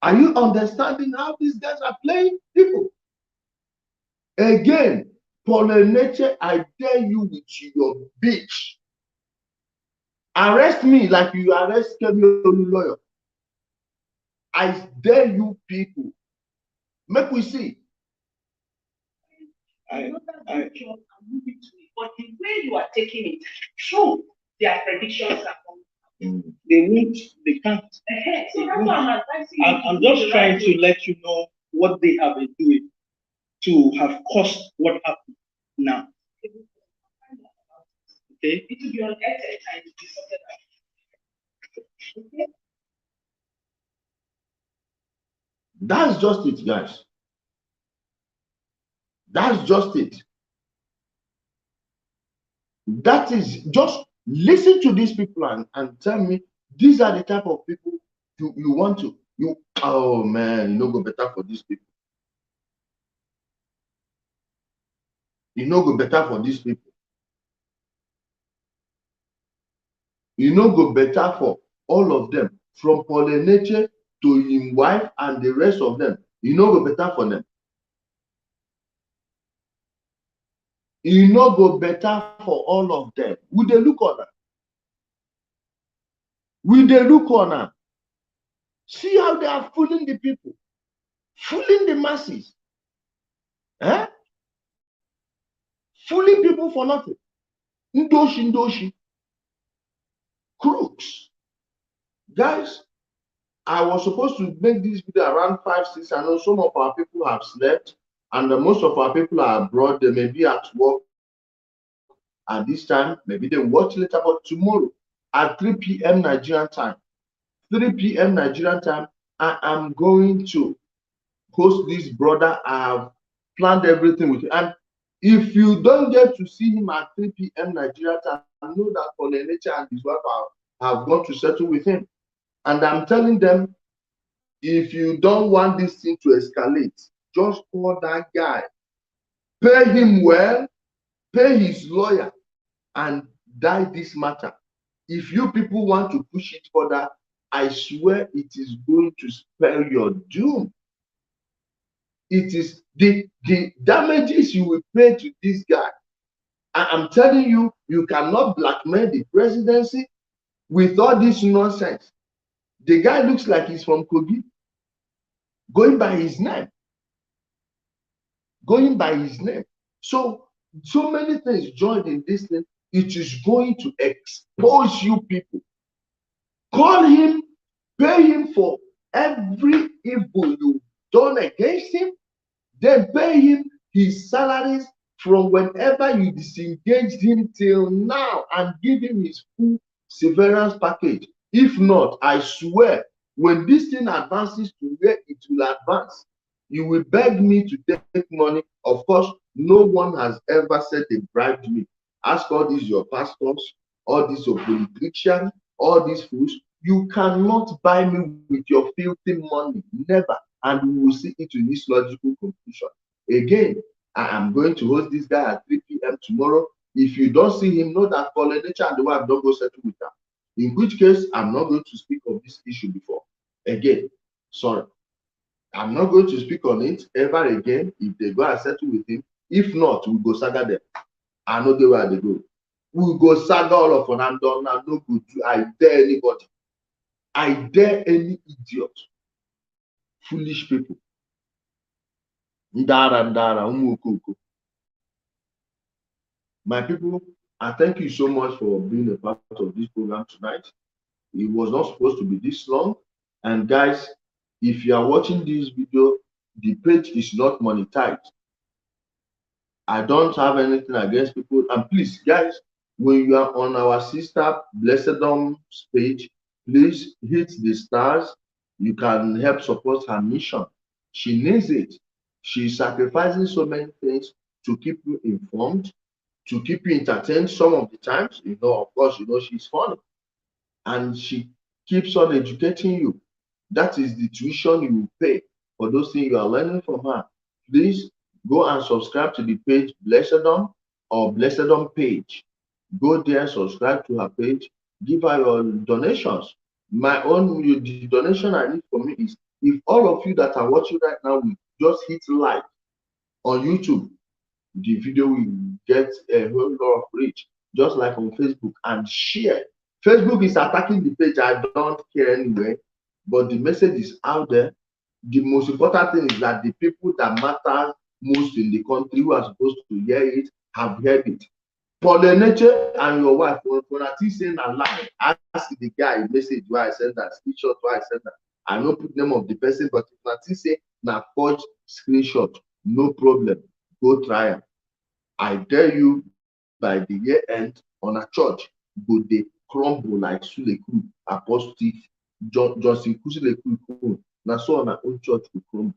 Are you understanding how these guys are playing people? Again, Paul Eneche, I dare you with your bitch. Arrest me like you arrest Kemi lawyer. I dare you people. Make we see. Another job and moving to it. But the way you are taking it, true, their predictions are coming. They can't. So that's why I'm advising you. I'm just trying to let you know what they have been doing to have caused what happened now. Okay? It will be on Eneche and it will be sorted out. Okay? That's just it, guys. That's just it. That is just listen to these people and tell me these are the type of people you want to. Oh man, you know go better for these people. You know go better for these people. You know go better for all of them, from Paul Eneche to his wife and the rest of them. You know go better for them. You know go better for all of them. Will they look on her? Will they look on her? See how they are fooling the people, fooling the masses. Eh? Fooling people for nothing. Ndoshi. Crooks. Guys, I was supposed to make this video around 5, 6. I know some of our people have slept, and most of our people are abroad. They may be at work at this time. Maybe they watch later, but tomorrow at 3 p.m. Nigerian time, 3 p.m. Nigerian time, I am going to host this brother. I have planned everything with him. And if you don't get to see him at 3 p.m. Nigeria time, I know that Eneche and his wife have gone to settle with him. And I'm telling them, if you don't want this thing to escalate, just call that guy, pay him well, pay his lawyer, and die this matter. If you people want to push it further, I swear it is going to spell your doom. It is the damages you will pay to this guy. I'm telling you, you cannot blackmail the presidency with all this nonsense. The guy looks like he's from Kogi, going by his name. So many things joined in this thing. It is going to expose you people. Call him, pay him for every evil you've done against him, then pay him his salaries from whenever you disengaged him till now, and give him his full severance package. If not, I swear, when this thing advances to where it will advance, you will beg me to take money. Of course, no one has ever said they bribed me. Ask all these your pastors, all these your politicians, all these fools. You cannot buy me with your filthy money. Never. And we will see it in this logical conclusion. Again, I am going to host this guy at 3 p.m. tomorrow. If you don't see him, know that for Eneche and the wife don't go settle with her. In which case, I'm not going to speak of this issue before. Again, sorry. I'm not going to speak on it ever again if they go and settle with him. If not, we'll go saga them. I know the where they go. We'll go saga all of them. I'm done. No good. I dare anybody. I dare any idiot. Foolish people. My people, I thank you so much for being a part of this program tonight. It was not supposed to be this long. And guys, if you are watching this video, the page is not monetized. I don't have anything against people. And please, guys, when you are on our sister Blesseddom's page, please hit the stars. You can help support her mission. She needs it. She's sacrificing so many things to keep you informed, to keep you entertained some of the times. Of course, she's funny. And she keeps on educating you. That is the tuition you will pay for those things you are learning from her. Please go and subscribe to the page Blesseddom or Blesseddom page. Go there, subscribe to her page, give her your donations. The donation I need from you is, if all of you that are watching right now will just hit like on YouTube, the video will get a whole lot of reach, just like on Facebook, and share. Facebook is attacking the page. I don't care anyway, but the message is out there. The most important thing is that the people that matter most in the country who are supposed to hear it have heard it. For Eneche and your wife, when I think saying a lie, ask the guy message why I send that, screenshot why I send that. I no put name of the person, but if I think say na forged screenshot, no problem. Go try am. I tell you, by the year end, on a church, go dey crumble like Suleman, apostle Johnson Suleman. Na so on our own church will crumble.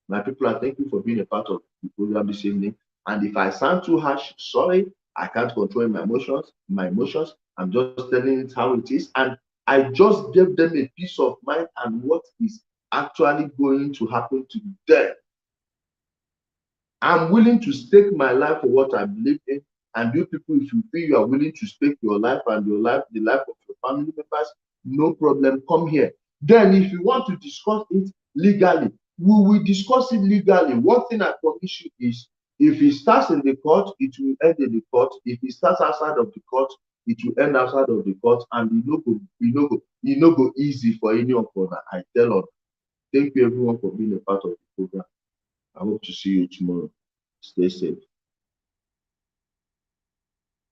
My people, I thank you for being a part of the program this evening. And if I sound too harsh, sorry, I can't control my emotions. I'm just telling it how it is. And I just gave them a peace of mind and what is actually going to happen to them. I'm willing to stake my life for what I believe in. And you people, if you feel you are willing to stake your life and your life, the life of your family members, no problem, come here. Then if you want to discuss it legally, we will discuss it legally. One thing I promise you is, if it starts in the court, it will end in the court. If it starts outside of the court, it will end outside of the court, and it no go easy for any of us. I tell you. Thank you everyone for being a part of the program. I hope to see you tomorrow. Stay safe.